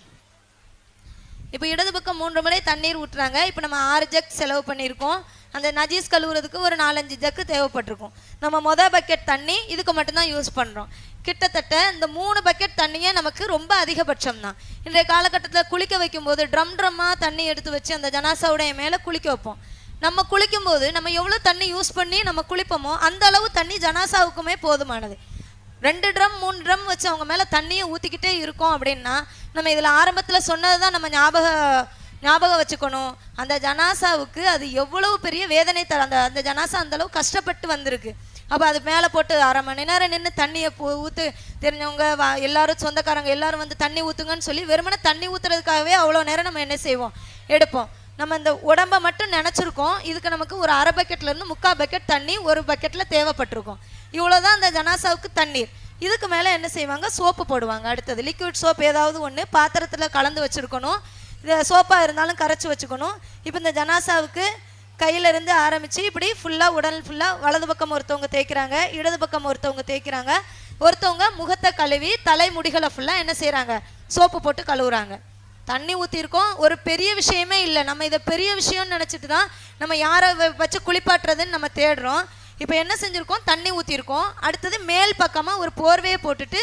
இப்போ இடது பக்கம் 3 முறை தண்ணீர் ஊற்றுறாங்க. இப்போ நம்ம 6 ஜக் செலவு பண்ணியிருக்கோம். அந்த நஜீஸ் கழுவுறதுக்கு ஒரு 4-5 ஜக்கு தேவைப்பட்டிருக்கும். நம்ம மொதல் பக்கெட் தண்ணி இதுக்கு மட்டும்தான் யூஸ் பண்ணுறோம். கிட்டத்தட்ட இந்த 3 பக்கெட் தண்ணியே நமக்கு ரொம்ப அதிகபட்சம் தான். இன்றைய காலகட்டத்தில் குளிக்க வைக்கும்போது ட்ரம்மாக தண்ணி எடுத்து வச்சு அந்த ஜனாசாவுடைய மேலே குளிக்க வைப்போம். நம்ம குளிக்கும்போது நம்ம எவ்வளோ தண்ணி யூஸ் பண்ணி நம்ம குளிப்போமோ அந்த அளவு தண்ணி ஜனாசாவுக்குமே போதுமானது. 2 ட்ரம் 3 ட்ரம் வச்சு அவங்க மேலே தண்ணியை ஊற்றிக்கிட்டே இருக்கோம் அப்படின்னா நம்ம இதில் ஆரம்பத்தில் சொன்னது தான் நம்ம ஞாபகம் வச்சுக்கணும். அந்த ஜனாசாவுக்கு அது எவ்வளவு பெரிய வேதனை தர, அந்த ஜனாசா அந்தளவு கஷ்டப்பட்டு வந்திருக்கு. அப்போ அது மேலே போட்டு 1/2 மணி நேரம் நின்று தண்ணியை ஊற்று, தெரிஞ்சவங்க எல்லாரும் சொந்தக்காரங்க எல்லாரும் வந்து தண்ணி ஊற்றுங்கன்னு சொல்லி வெறுமனே தண்ணி ஊற்றுறதுக்காகவே அவ்வளோ நேரம் நம்ம என்ன செய்வோம், எடுப்போம். நம்ம இந்த உடம்பை மட்டும் நினச்சிருக்கோம். இதுக்கு நமக்கு ஒரு 1/2 பக்கெட்லேருந்து 3/4 பக்கெட் தண்ணி ஒரு பக்கெட்டில் தேவைப்பட்டிருக்கும். இவ்வளோதான் அந்த ஜனாசாவுக்கு தண்ணீர். இதுக்கு மேலே என்ன செய்வாங்க, சோப்பு போடுவாங்க. அடுத்தது லிக்விட் சோப் ஏதாவது ஒன்று பாத்திரத்தில் கலந்து வச்சுருக்கணும். இது சோப்பாக இருந்தாலும் கரைச்சி வச்சுக்கணும். இப்போ இந்த ஜனாசாவுக்கு கையிலேருந்து ஆரம்பித்து இப்படி ஃபுல்லாக உடல் ஃபுல்லாக வலது பக்கம் ஒருத்தவங்க தேய்க்கிறாங்க, இடது பக்கம் ஒருத்தவங்க தேய்க்கிறாங்க. ஒருத்தவங்க முகத்தை கழுவி தலைமுடிகளை ஃபுல்லாக என்ன செய்கிறாங்க, சோப்பு போட்டு கழுவுறாங்க. தண்ணி ஊற்றிருக்கோம், ஒரு பெரிய விஷயமே இல்லை. நம்ம இதை பெரிய விஷயம்னு நினச்சிட்டு தான் நம்ம யாரை வச்சு குளிப்பாட்டுறதுன்னு நம்ம தேடுறோம். இப்போ என்ன செஞ்சுருக்கோம், தண்ணி ஊற்றிருக்கோம். அடுத்தது மேல் பக்கமாக ஒரு போர்வையை போட்டுட்டு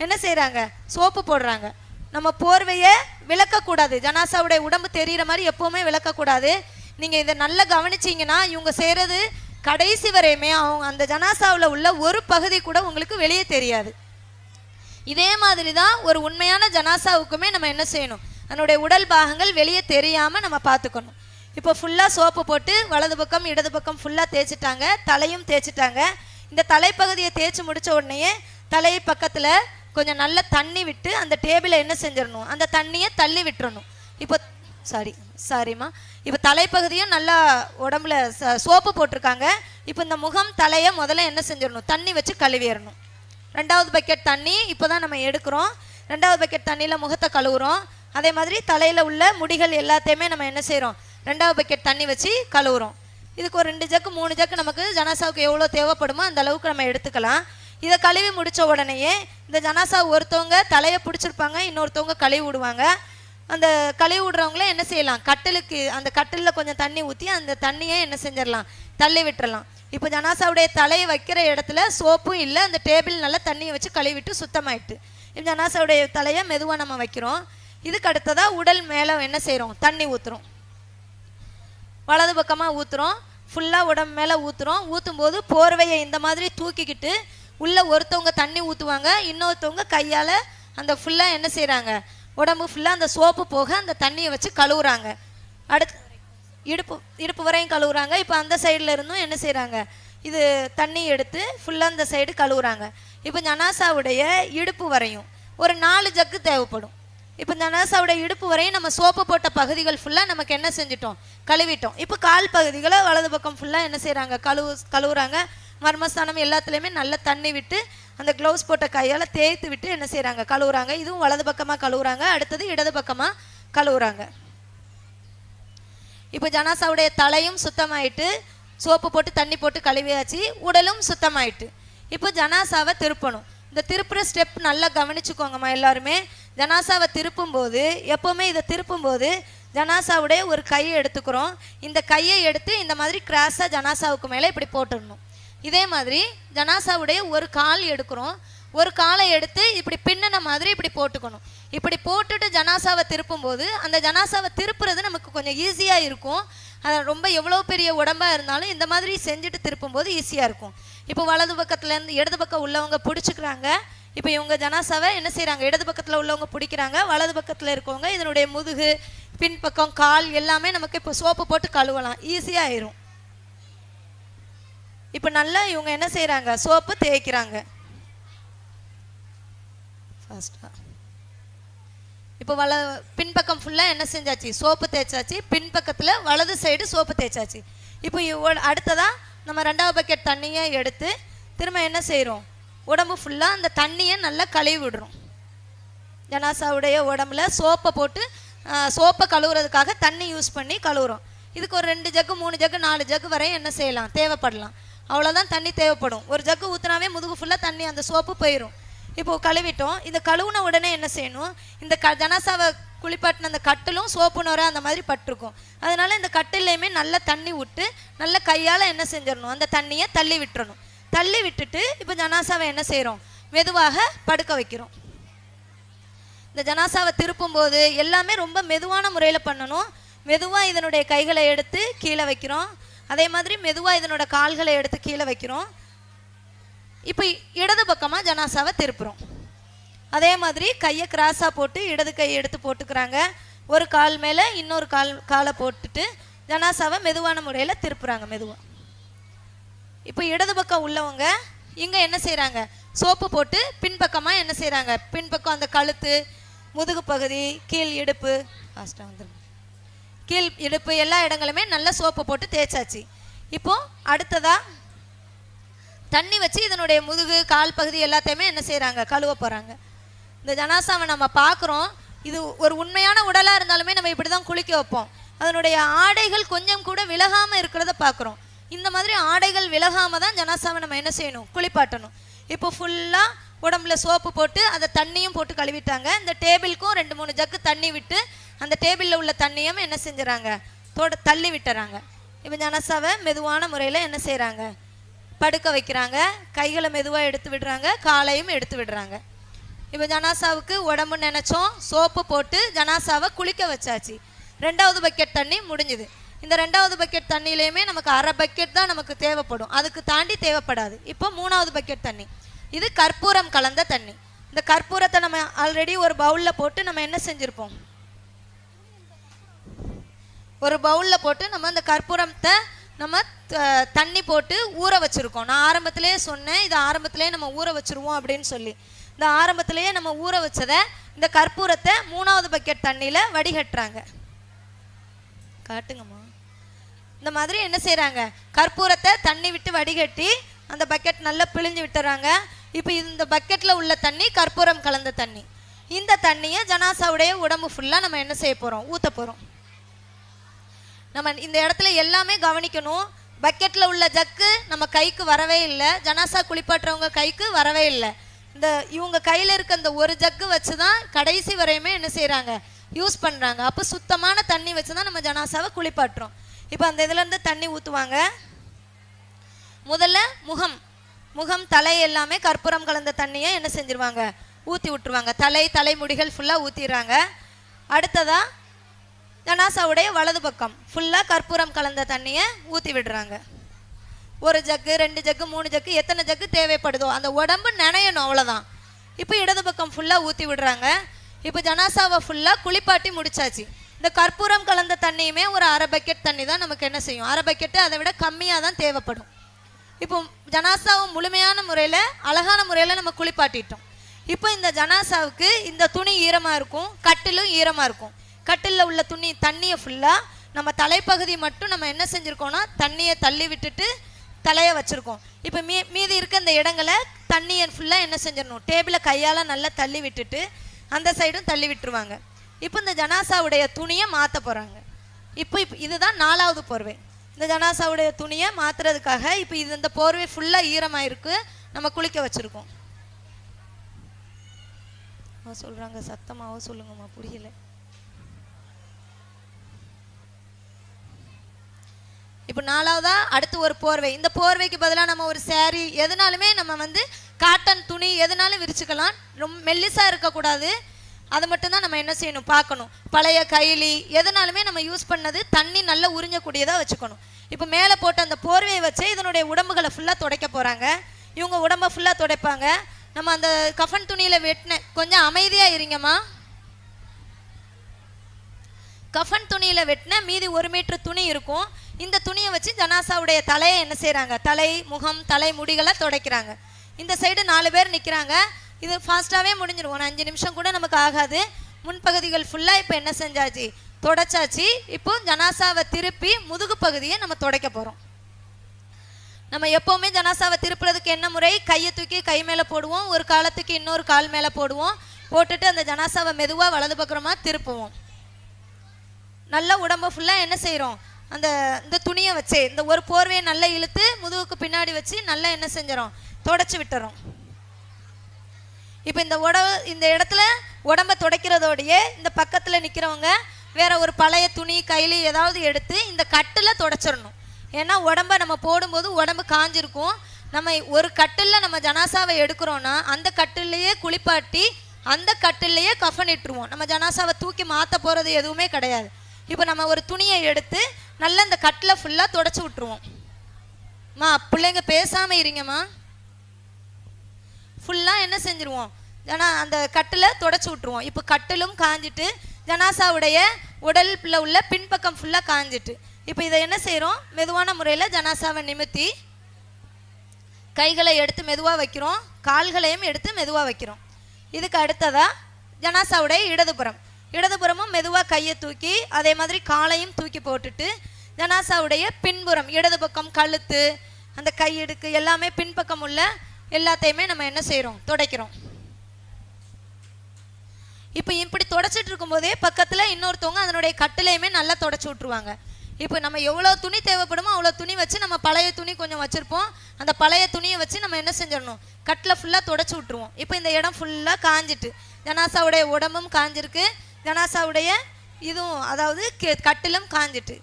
என்ன செய்கிறாங்க, சோப்பு போடுறாங்க. நம்ம போர்வையை விளக்கக்கூடாது, ஜனாசாவுடைய உடம்பு தெரிகிற மாதிரி எப்போவுமே விளக்கக்கூடாது. நீங்கள் இதை நல்லா கவனிச்சிங்கன்னா இவங்க செய்கிறது கடைசி வரையுமே அவங்க அந்த ஜனாசாவில் உள்ள ஒரு பகுதி கூட உங்களுக்கு வெளியே தெரியாது. இதே மாதிரி தான் ஒரு உண்மையான ஜனாசாவுக்குமே நம்ம என்ன செய்யணும், அதனுடைய உடல் பாகங்கள் வெளியே தெரியாமல் நம்ம பார்த்துக்கணும். இப்போ ஃபுல்லாக சோப்பு போட்டு வலது பக்கம் இடது பக்கம் ஃபுல்லாக தேய்ச்சிட்டாங்க, தலையும் தேய்ச்சிட்டாங்க. இந்த தலைப்பகுதியை தேய்ச்சி முடித்த உடனேயே தலை பக்கத்தில் கொஞ்சம் நல்ல தண்ணி விட்டு அந்த டேபிளை என்ன செஞ்சிடணும், அந்த தண்ணியை தள்ளி விட்டுறணும். இப்போ சாரிம்மா இப்போ தலைப்பகுதியும் நல்லா உடம்புல சோப்பு போட்டிருக்காங்க. இப்போ இந்த முகம் தலையை முதல்ல என்ன செஞ்சிடணும், தண்ணி வச்சு கழுவிடணும். 2வது பக்கெட் தண்ணி இப்போ தான் நம்ம எடுக்கிறோம். 2வது பக்கெட் தண்ணியில் முகத்தை கழுவுறோம். அதே மாதிரி தலையில் உள்ள முடிகள் எல்லாத்தையுமே நம்ம என்ன செய்கிறோம், 2வது பக்கெட் தண்ணி வச்சு கழுவுறோம். இதுக்கு ஒரு 2 ஜக்கு 3 ஜக்கு நமக்கு ஜனாசாவுக்கு எவ்வளோ தேவைப்படுமோ அந்த அளவுக்கு நம்ம எடுத்துக்கலாம். இதை கழுவி முடித்த உடனேயே இந்த ஜனாசா ஒருத்தவங்க தலையை பிடிச்சிருப்பாங்க, இன்னொருத்தவங்க கழுவி விடுவாங்க. அந்த கழுவி விடுறவங்களே என்ன செய்யலாம், கட்டிலுக்கு அந்த கட்டிலில் கொஞ்சம் தண்ணி ஊற்றி அந்த தண்ணியை என்ன செஞ்சிடலாம், தள்ளி விட்டுறலாம். இப்போ ஜனாசாவுடைய தலையை வைக்கிற இடத்துல சோப்பும் இல்லை, அந்த டேபிள் நல்லா தண்ணியை வச்சு கழுவிட்டு சுத்தமாயிட்டு இப்போ ஜனாசாவுடைய தலையை மெதுவாக நம்ம வைக்கிறோம். இதுக்கு அடுத்ததாக உடல் மேலே என்ன செய்கிறோம், தண்ணி ஊற்றுறோம். வலது பக்கமாக ஊற்றுறோம், ஃபுல்லாக உடம்பு மேலே ஊற்றுறோம். ஊற்றும் போது போர்வையை இந்த மாதிரி தூக்கிக்கிட்டு உள்ளே ஒருத்தவங்க தண்ணி ஊற்றுவாங்க, இன்னொருத்தவங்க கையால் அந்த ஃபுல்லாக என்ன செய்கிறாங்க, உடம்பு ஃபுல்லாக அந்த சோப்பு போக அந்த தண்ணியை வச்சு கழுவுறாங்க. அடுத்து இடுப்பு வரையும் கழுவுறாங்க. இப்போ அந்த சைடில் இருந்தும் என்ன செய்கிறாங்க, இது தண்ணி எடுத்து ஃபுல்லாக அந்த சைடு கழுவுறாங்க. இப்போ ஜனாசாவுடைய இடுப்பு வரையும் ஒரு 4 ஜக்கு தேவைப்படும். இப்போ ஜனாசாவுடைய இடுப்பு வரையும் நம்ம சோப்பு போட்ட பகுதிகள் ஃபுல்லாக நமக்கு என்ன செஞ்சிட்டோம், கழுவிட்டோம். இப்போ கால் பகுதிகளை வலது பக்கம் ஃபுல்லாக என்ன செய்கிறாங்க, கழுவுறாங்க. மர்மஸ்தானம் எல்லாத்துலேயுமே நல்லா தண்ணி விட்டு அந்த க்ளவுஸ் போட்ட கையால் தேய்த்து விட்டு என்ன செய்கிறாங்க, கழுவுறாங்க. இதுவும் வலது பக்கமாக கழுவுறாங்க. அடுத்தது இடது பக்கமாக கழுவுறாங்க. இப்போ ஜனாசாவுடைய தலையும் சுத்தமாயிட்டு சோப்பு போட்டு தண்ணி போட்டு கழுவியாச்சு, உடலும் சுத்தமாயிட்டு. இப்போ ஜனாசாவை திருப்பணும். இந்த திருப்புற ஸ்டெப் நல்லா கவனிச்சுக்கோங்கம்மா எல்லாருமே. ஜனாசாவை திருப்பும்போது எப்போவுமே இதை திருப்பும்போது ஜனாசாவுடைய ஒரு கையை எடுத்துக்கிறோம். இந்த கையை எடுத்து இந்த மாதிரி கிராஸாக ஜனாசாவுக்கு மேலே இப்படி போட்டுடணும். இதே மாதிரி ஜனாசாவுடைய ஒரு கால் எடுக்கிறோம். ஒரு காலை எடுத்து இப்படி பின்னன மாதிரி இப்படி போட்டுக்கணும். இப்படி போட்டுட்டு ஜனாசாவை திருப்பும்போது அந்த ஜனாசாவை திருப்புறது நமக்கு கொஞ்சம் ஈஸியாக இருக்கும். அது ரொம்ப எவ்வளோ பெரிய உடம்பாக இருந்தாலும் இந்த மாதிரி செஞ்சுட்டு திருப்பும்போது ஈஸியாக இருக்கும். இப்போ வலது பக்கத்துலேருந்து இடது பக்கம் உள்ளவங்க பிடிச்சிக்கிறாங்க. இப்போ இவங்க ஜனாசாவை என்ன செய்கிறாங்க, இடது பக்கத்தில் உள்ளவங்க பிடிக்கிறாங்க, வலது பக்கத்தில் இருக்கவங்க இதனுடைய முதுகு, பின்பக்கம், கால் எல்லாமே நமக்கு இப்போ சோப்பு போட்டு கழுவலாம், ஈஸியாக ஆயிரும். இப்போ நல்லா இவங்க என்ன செய்கிறாங்க, சோப்பு தேய்க்கிறாங்க ஃபர்ஸ்ட்டாக. இப்போ பின்பக்கம் ஃபுல்லாக என்ன செஞ்சாச்சு, சோப்பு தேய்ச்சாச்சு. பின்பக்கத்தில் வலது சைடு சோப்பு தேய்ச்சாச்சு. இப்போ அடுத்ததாக நம்ம 2வது பக்கெட் தண்ணியை எடுத்து திரும்ப என்ன செய்கிறோம், உடம்பு ஃபுல்லாக அந்த தண்ணியை நல்லா கழுவி விடுறோம். ஜனாசாவுடைய உடம்புல சோப்பை போட்டு சோப்பை கழுவுறதுக்காக தண்ணி யூஸ் பண்ணி கழுவுறோம். இதுக்கு ஒரு 2 ஜக்கு 3 ஜக்கு 4 ஜக்கு வரை என்ன செய்யலாம், தேவைப்படலாம். அவ்வளோதான் தண்ணி தேவைப்படும். ஒரு ஜக்கு ஊற்றினாவே முதுகு ஃபுல்லாக தண்ணி அந்த சோப்பு போயிடும். இப்போது கழுவிட்டோம். இந்த கழுவுன உடனே என்ன செய்யணும், இந்த ஜனாசாவை குளிப்பாட்டின அந்த கட்டிலும் சோப்பு நுர அந்த மாதிரி பட்டிருக்கும். அதனால இந்த கட்டிலையுமே நல்லா தண்ணி விட்டு நல்ல கையால் என்ன செஞ்சிடணும், அந்த தண்ணியை தள்ளி விட்டுறணும். தள்ளி விட்டுட்டு இப்போ ஜனாசாவை என்ன செய்கிறோம், மெதுவாக படுக்க வைக்கிறோம். இந்த ஜனாசாவை திருப்பும்போது எல்லாமே ரொம்ப மெதுவான முறையில் பண்ணணும். மெதுவாக இதனுடைய கைகளை எடுத்து கீழே வைக்கிறோம். அதே மாதிரி மெதுவாக இதனோட கால்களை எடுத்து கீழே வைக்கிறோம். இப்போ இடது பக்கமாக ஜனாசாவை திருப்புறோம். அதே மாதிரி கையை கிராஸாக போட்டு இடது கையை எடுத்து போட்டுக்கிறாங்க. ஒரு கால் மேலே இன்னொரு காலை போட்டுட்டு ஜனாசாவை மெதுவான முறையில் திருப்புறாங்க மெதுவாக. இப்போ இடது பக்கம் உள்ளவங்க இங்கே என்ன செய்கிறாங்க, சோப்பு போட்டு பின்பக்கமாக என்ன செய்கிறாங்க, பின்பக்கம் அந்த கழுத்து, முதுகு பகுதி, கீழ் இடுப்பு, ஃபாஸ்ட்டாக வந்துடும், கீழ் இடுப்பு எல்லா இடங்களுமே நல்லா சோப்பு போட்டு தேய்ச்சாச்சு. இப்போது அடுத்ததாக தண்ணி வச்சு இதனுடைய முதுகு, கால் பகுதி எல்லாத்தையுமே என்ன செய்கிறாங்க, கழுவ போகிறாங்க. இந்த ஜனாசாவை நம்ம பார்க்குறோம். இது ஒரு உண்மையான உடலாக இருந்தாலுமே நம்ம இப்படி தான் குளிக்க வைப்போம். அதனுடைய ஆடைகள் கொஞ்சம் கூட விலகாமல் இருக்கிறத பார்க்குறோம். இந்த மாதிரி ஆடைகள் விலகாமல் தான் ஜனாசாவை நம்ம என்ன செய்யணும், குளிப்பாட்டணும். இப்போ ஃபுல்லாக உடம்புல சோப்பு போட்டு அதை தண்ணியும் போட்டு கழுவிட்டாங்க. இந்த டேபிளுக்கும் 2-3 ஜக்கு தண்ணி விட்டு அந்த டேபிளில் உள்ள தண்ணியும் என்ன செஞ்சுறாங்க, தள்ளி விட்டுறாங்க. இப்போ ஜனாசாவை மெதுவான முறையில் என்ன செய்கிறாங்க, படுக்க வைக்கிறாங்க. கைகளை மெதுவாக எடுத்து விடுறாங்க, காலையும் எடுத்து விடுறாங்க. இப்போ ஜனாசாவுக்கு உடம்பு நினச்சோம், சோப்பு போட்டு ஜனாசாவை குளிக்க வச்சாச்சு. 2வது பக்கெட் தண்ணி முடிஞ்சுது. இந்த 2வது பக்கெட் தண்ணியிலையுமே நமக்கு அரை பக்கெட் தான் நமக்கு தேவைப்படும், அதுக்கு தாண்டி தேவைப்படாது. இப்போ 3வது பக்கெட் தண்ணி, இது கற்பூரம் கலந்த தண்ணி. இந்த கற்பூரத்தை நம்ம ஆல்ரெடி ஒரு பவுலில் போட்டு நம்ம என்ன செஞ்சுருப்போம், ஒரு பவுலில் போட்டு நம்ம அந்த கற்பூரத்தை நம்ம தண்ணி போட்டு ஊற வச்சுருக்கோம். நான் ஆரம்பத்திலே சொன்னேன், இது ஆரம்பத்திலே நம்ம ஊற வச்சுருவோம் அப்படின்னு சொல்லி. இந்த ஆரம்பத்திலேயே நம்ம ஊற வச்சதை இந்த கற்பூரத்தை 3வது பக்கெட் தண்ணியில் வடிகட்டுறாங்க. காட்டுங்கம்மா. இந்த மாதிரி என்ன செய்கிறாங்க, கற்பூரத்தை தண்ணி விட்டு வடிகட்டி அந்த பக்கெட் நல்லா பிழிஞ்சு விட்டுறாங்க. இப்போ இந்த பக்கெட்டில் உள்ள தண்ணி கற்பூரம் கலந்த தண்ணி. இந்த தண்ணியை ஜனாசாவுடைய உடம்பு ஃபுல்லாக நம்ம என்ன செய்ய போகிறோம், ஊற்ற போகிறோம். நம்ம இந்த இடத்துல எல்லாமே கவனிக்கணும். பக்கெட்டில் உள்ள ஜக்கு நம்ம கைக்கு வரவே இல்லை, ஜனாசா குளிப்பாட்டுறவங்க கைக்கு வரவே இல்லை. இந்த இவங்க கையில் இருக்க இந்த ஒரு ஜக்கு வச்சு தான் கடைசி வரையுமே என்ன செய்கிறாங்க, யூஸ் பண்ணுறாங்க. அப்போ சுத்தமான தண்ணி வச்சு தான் நம்ம ஜனாசாவை குளிப்பாட்டுறோம். இப்போ அந்த இதுலேருந்து தண்ணி ஊற்றுவாங்க. முதல்ல முகம் தலை எல்லாமே கற்பூரம் கலந்த தண்ணியை என்ன செஞ்சிருவாங்க, ஊற்றி விட்டுருவாங்க. தலைமுடிகள் ஃபுல்லாக ஊற்றிடுறாங்க. அடுத்ததாக ஜனாசாவுடைய வலது பக்கம் ஃபுல்லாக கற்பூரம் கலந்த தண்ணியை ஊற்றி விடுறாங்க. 1 ஜக்கு 2 ஜக்கு 3 ஜக்கு எத்தனை ஜக்கு தேவைப்படுதோ அந்த உடம்பு நனையணும், அவ்வளோதான். இப்போ இடது பக்கம் ஃபுல்லாக ஊற்றி விடுறாங்க. இப்போ ஜனாசாவை ஃபுல்லாக குளிப்பாட்டி முடிச்சாச்சு. இந்த கற்பூரம் கலந்த தண்ணியுமே ஒரு அரை பக்கெட் தண்ணி தான் நமக்கு என்ன செய்யும், அரை பக்கெட்டு அதை விட கம்மியாக தான் தேவைப்படும். இப்போ ஜனாசாவை முழுமையான முறையில் அழகான முறையில் நம்ம குளிப்பாட்டிட்டோம். இப்போ இந்த ஜனாசாவுக்கு இந்த துணி ஈரமாக இருக்கும், கட்டிலும் ஈரமாக இருக்கும். கட்டிலில் உள்ள தண்ணியை ஃபுல்லாக நம்ம தலைப்பகுதி மட்டும் நம்ம என்ன செஞ்சுருக்கோம்னா தண்ணியை தள்ளி விட்டுட்டு தலையை வச்சுருக்கோம். இப்போ மீதி இருக்க இந்த இடங்களை தண்ணியை ஃபுல்லாக என்ன செஞ்சிடணும், டேபிளை கையால் நல்லா தள்ளி விட்டுட்டு அந்த சைடும் தள்ளி விட்டுருவாங்க. இப்போ இந்த ஜனாசாவுடைய துணியை மாற்ற போகிறாங்க. இப்போ இதுதான் 4வது போர்வை. இந்த ஜனாசாவுடைய துணியை மாற்றுறதுக்காக இப்போ இந்த போர்வை ஃபுல்லாக ஈரமாக இருக்குது, நம்ம குளிக்க வச்சுருக்கோம். சொல்கிறாங்க சத்தமாகவும் சொல்லுங்கம்மா, புரியல. இப்போ நாலாவதா அடுத்து ஒரு போர்வை. இந்த போர்வைக்கு பதிலாக நம்ம ஒரு சேரீ எதுனாலுமே நம்ம வந்து காட்டன் துணி எதுனாலும் விரிச்சுக்கலாம். ரொம்ப மெல்லிசாக இருக்கக்கூடாது. அதை மட்டும்தான் நம்ம என்ன செய்யணும் பார்க்கணும். பழைய கைலி எதுனாலுமே நம்ம யூஸ் பண்ணது தண்ணி நல்லா உறிஞ்சக்கூடியதாக வச்சுக்கணும். இப்போ மேலே போட்ட அந்த போர்வையை வச்சு இதனுடைய உடம்புகளை ஃபுல்லாக துடைக்க போகிறாங்க. இவங்க உடம்பை ஃபுல்லாக துடைப்பாங்க. நம்ம அந்த கஃபன் துணியில் வெட்டின கொஞ்சம் அமைதியாக இருங்கம்மா. கஃபன் துணியில் வெட்டின மீதி 1 மீட்டர் துணி இருக்கும். இந்த துணியை வச்சு ஜனாசாவுடைய தலையை என்ன செய்கிறாங்க, தலை முகம் தலை முடிகளை துடைக்கிறாங்க. இந்த சைடு 4 பேர் நிற்கிறாங்க. இது ஃபாஸ்ட்டாகவே முடிஞ்சிடும். 5 நிமிஷம் கூட நமக்கு ஆகாது. முன்பகுதிகள் ஃபுல்லாக இப்போ என்ன செஞ்சாச்சு, துடைச்சாச்சு. இப்போ ஜனாசாவை திருப்பி முதுகு பகுதியை நம்ம துடைக்க போகிறோம். நம்ம எப்போவுமே ஜனாசாவை திருப்புறதுக்கு என்ன முறை, கையை தூக்கி கை மேலே போடுவோம், ஒரு காலத்துக்கு இன்னொரு கால் மேலே போடுவோம், போட்டுட்டு அந்த ஜனாசாவை மெதுவாக வலது பக்கமாக திருப்புவோம். நல்லா உடம்பை ஃபுல்லாக என்ன செய்கிறோம், இந்த துணியை வச்சு இந்த ஒரு போர்வையை நல்லா இழுத்து முதுகுக்கு பின்னாடி வச்சு நல்லா என்ன செஞ்சிடறோம், தொடச்சி விட்டுறோம். இப்போ இந்த இடத்துல உடம்பை துடைக்கிறதோடையே இந்த பக்கத்தில் நிற்கிறவங்க வேற ஒரு பழைய துணி கையில் ஏதாவது எடுத்து இந்த கட்டில் துடைச்சிடணும். ஏன்னா உடம்பை நம்ம போடும்போது உடம்பு காஞ்சிருக்கும். நம்ம ஒரு கட்டில் நம்ம ஜனாசாவை எடுக்கிறோன்னா அந்த கட்டிலையே குளிப்பாட்டி அந்த கட்டிலையே கஃன் இட்டுருவோம். நம்ம ஜனாசாவை தூக்கி மாற்ற போகிறது எதுவுமே கிடையாது. இப்போ நம்ம ஒரு துணியை எடுத்து நல்லா இந்த கட்டில் ஃபுல்லாக துடைச்சி விட்டுருவோம். பிள்ளைங்க பேசாமல் இருங்கம்மா. ஃபுல்லாக என்ன செஞ்சுருவோம், அந்த கட்டில் துடைச்சி விட்டுருவோம். இப்போ கட்டிலும் காஞ்சிட்டு ஜனாசாவுடைய உடலில் உள்ள பின்பக்கம் ஃபுல்லாக காஞ்சிட்டு இப்போ இதை என்ன செய்கிறோம், மெதுவான முறையில் ஜனாசாவை நிமித்தி கைகளை எடுத்து மெதுவாக வைக்கிறோம், கால்களையும் எடுத்து மெதுவாக வைக்கிறோம். இதுக்கு அடுத்ததாக ஜனாசாவுடைய இடதுபுறமும் மெதுவாக கையை தூக்கி அதே மாதிரி காலையும் தூக்கி போட்டுட்டு ஜனாசாவுடைய பின்புறம் இடது பக்கம் கழுத்து அந்த கையிடுக்கு எல்லாமே பின்பக்கம் உள்ள எல்லாத்தையுமே நம்ம என்ன செய்கிறோம், துடைக்கிறோம். இப்போ இப்படி துடைச்சிட்டு இருக்கும்போதே பக்கத்தில் இன்னொருத்தவங்க அதனுடைய கட்டிலையுமே நல்லா துடைச்சி விட்ருவாங்க. இப்போ நம்ம எவ்வளோ துணி தேவைப்படுமோ அவ்வளோ துணி வச்சு நம்ம பழைய துணி கொஞ்சம் வச்சுருப்போம். அந்த பழைய துணியை வச்சு நம்ம என்ன செஞ்சிடணும், கட்டில் ஃபுல்லாக துடைச்சி விட்ருவோம். இப்போ இந்த இடம் ஃபுல்லாக காஞ்சிட்டு ஜனாசாவுடைய உடம்பும் காஞ்சிருக்கு, ஜனாசாவுடைய இதுவும் அதாவது கட்டிலும் காஞ்சிட்டு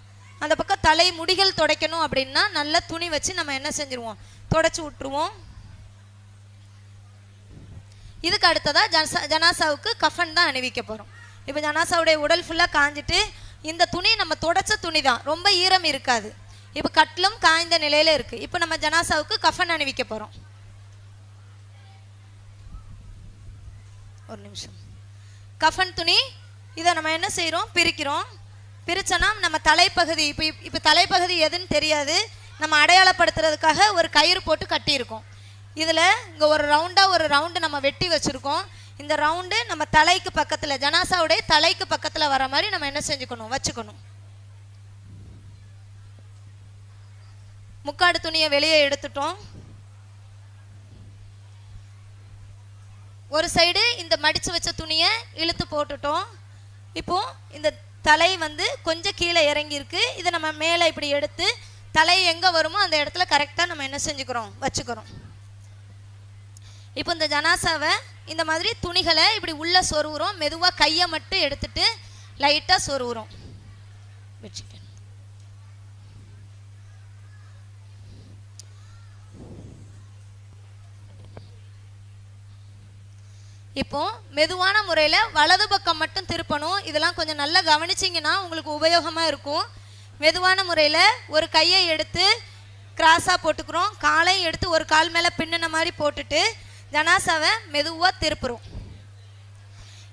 அந்த பக்கம் தலை முடிகள் துடைக்கணும் அப்படின்னா நல்ல துணி வச்சு நம்ம என்ன செஞ்சிருவோம், துடைச்சி விட்டுருவோம். இதுக்கு அடுத்ததாக ஜனாசாவுக்கு கஃன் தான் அணிவிக்க போகிறோம். இப்போ ஜனாசாவுடைய உடல் ஃபுல்லாக காஞ்சிட்டு இந்த துணி நம்ம துடைச்ச துணி தான், ரொம்ப ஈரம் இருக்காது. இப்போ கட்டிலும் காய்ந்த நிலையில் இருக்குது. இப்போ நம்ம ஜனாசாவுக்கு கஃன் அணிவிக்க போகிறோம். ஒரு நிமிஷம். கஃன் துணி இதை நம்ம என்ன செய்கிறோம், பிரிக்கிறோம். பிரிச்சோன்னா நம்ம தலைப்பகுதி இப்போ தலைப்பகுதி எதுன்னு தெரியாது, நம்ம அடையாளப்படுத்துறதுக்காக ஒரு கயிறு போட்டு கட்டியிருக்கோம். இதில் இங்கே ஒரு ரவுண்டு நம்ம வெட்டி வச்சுருக்கோம். இந்த ரவுண்டு நம்ம தலைக்கு பக்கத்தில் ஜனாசாவுடைய தலைக்கு பக்கத்தில் வர மாதிரி நம்ம என்ன செஞ்சுக்கணும், வச்சுக்கணும். முக்காடு துணியை வெளியே எடுத்துட்டோம். ஒரு சைடு இந்த மடித்து வச்ச துணியை இழுத்து போட்டுட்டோம். இப்போது இந்த தலை வந்து கொஞ்சம் கீழே இறங்கியிருக்கு. இதை நம்ம மேலே இப்படி எடுத்து தலை எங்கே வருமோ அந்த இடத்துல கரெக்டாக நம்ம என்ன செஞ்சுக்கிறோம், வச்சுக்கிறோம். இப்போ இந்த ஜனாசாவை இந்த மாதிரி துணிகளை இப்படி உள்ளே சொருவுறோம். மெதுவாக கையை மட்டும் எடுத்துட்டு லைட்டாக சொருவுறோம். வச்சுக்க. இப்போ மெதுவான முறையில் வலது பக்கம் மட்டும் திருப்பணும். இதெல்லாம் கொஞ்சம் நல்லா கவனிச்சிங்கன்னா உங்களுக்கு உபயோகமாக இருக்கும். மெதுவான முறையில் ஒரு கையை எடுத்து கிராஸாக போட்டுக்கிறோம், காலையும் எடுத்து ஒரு கால் மேலே பின்னின மாதிரி போட்டுட்டு ஜனாசாவை மெதுவாக திருப்புறோம்.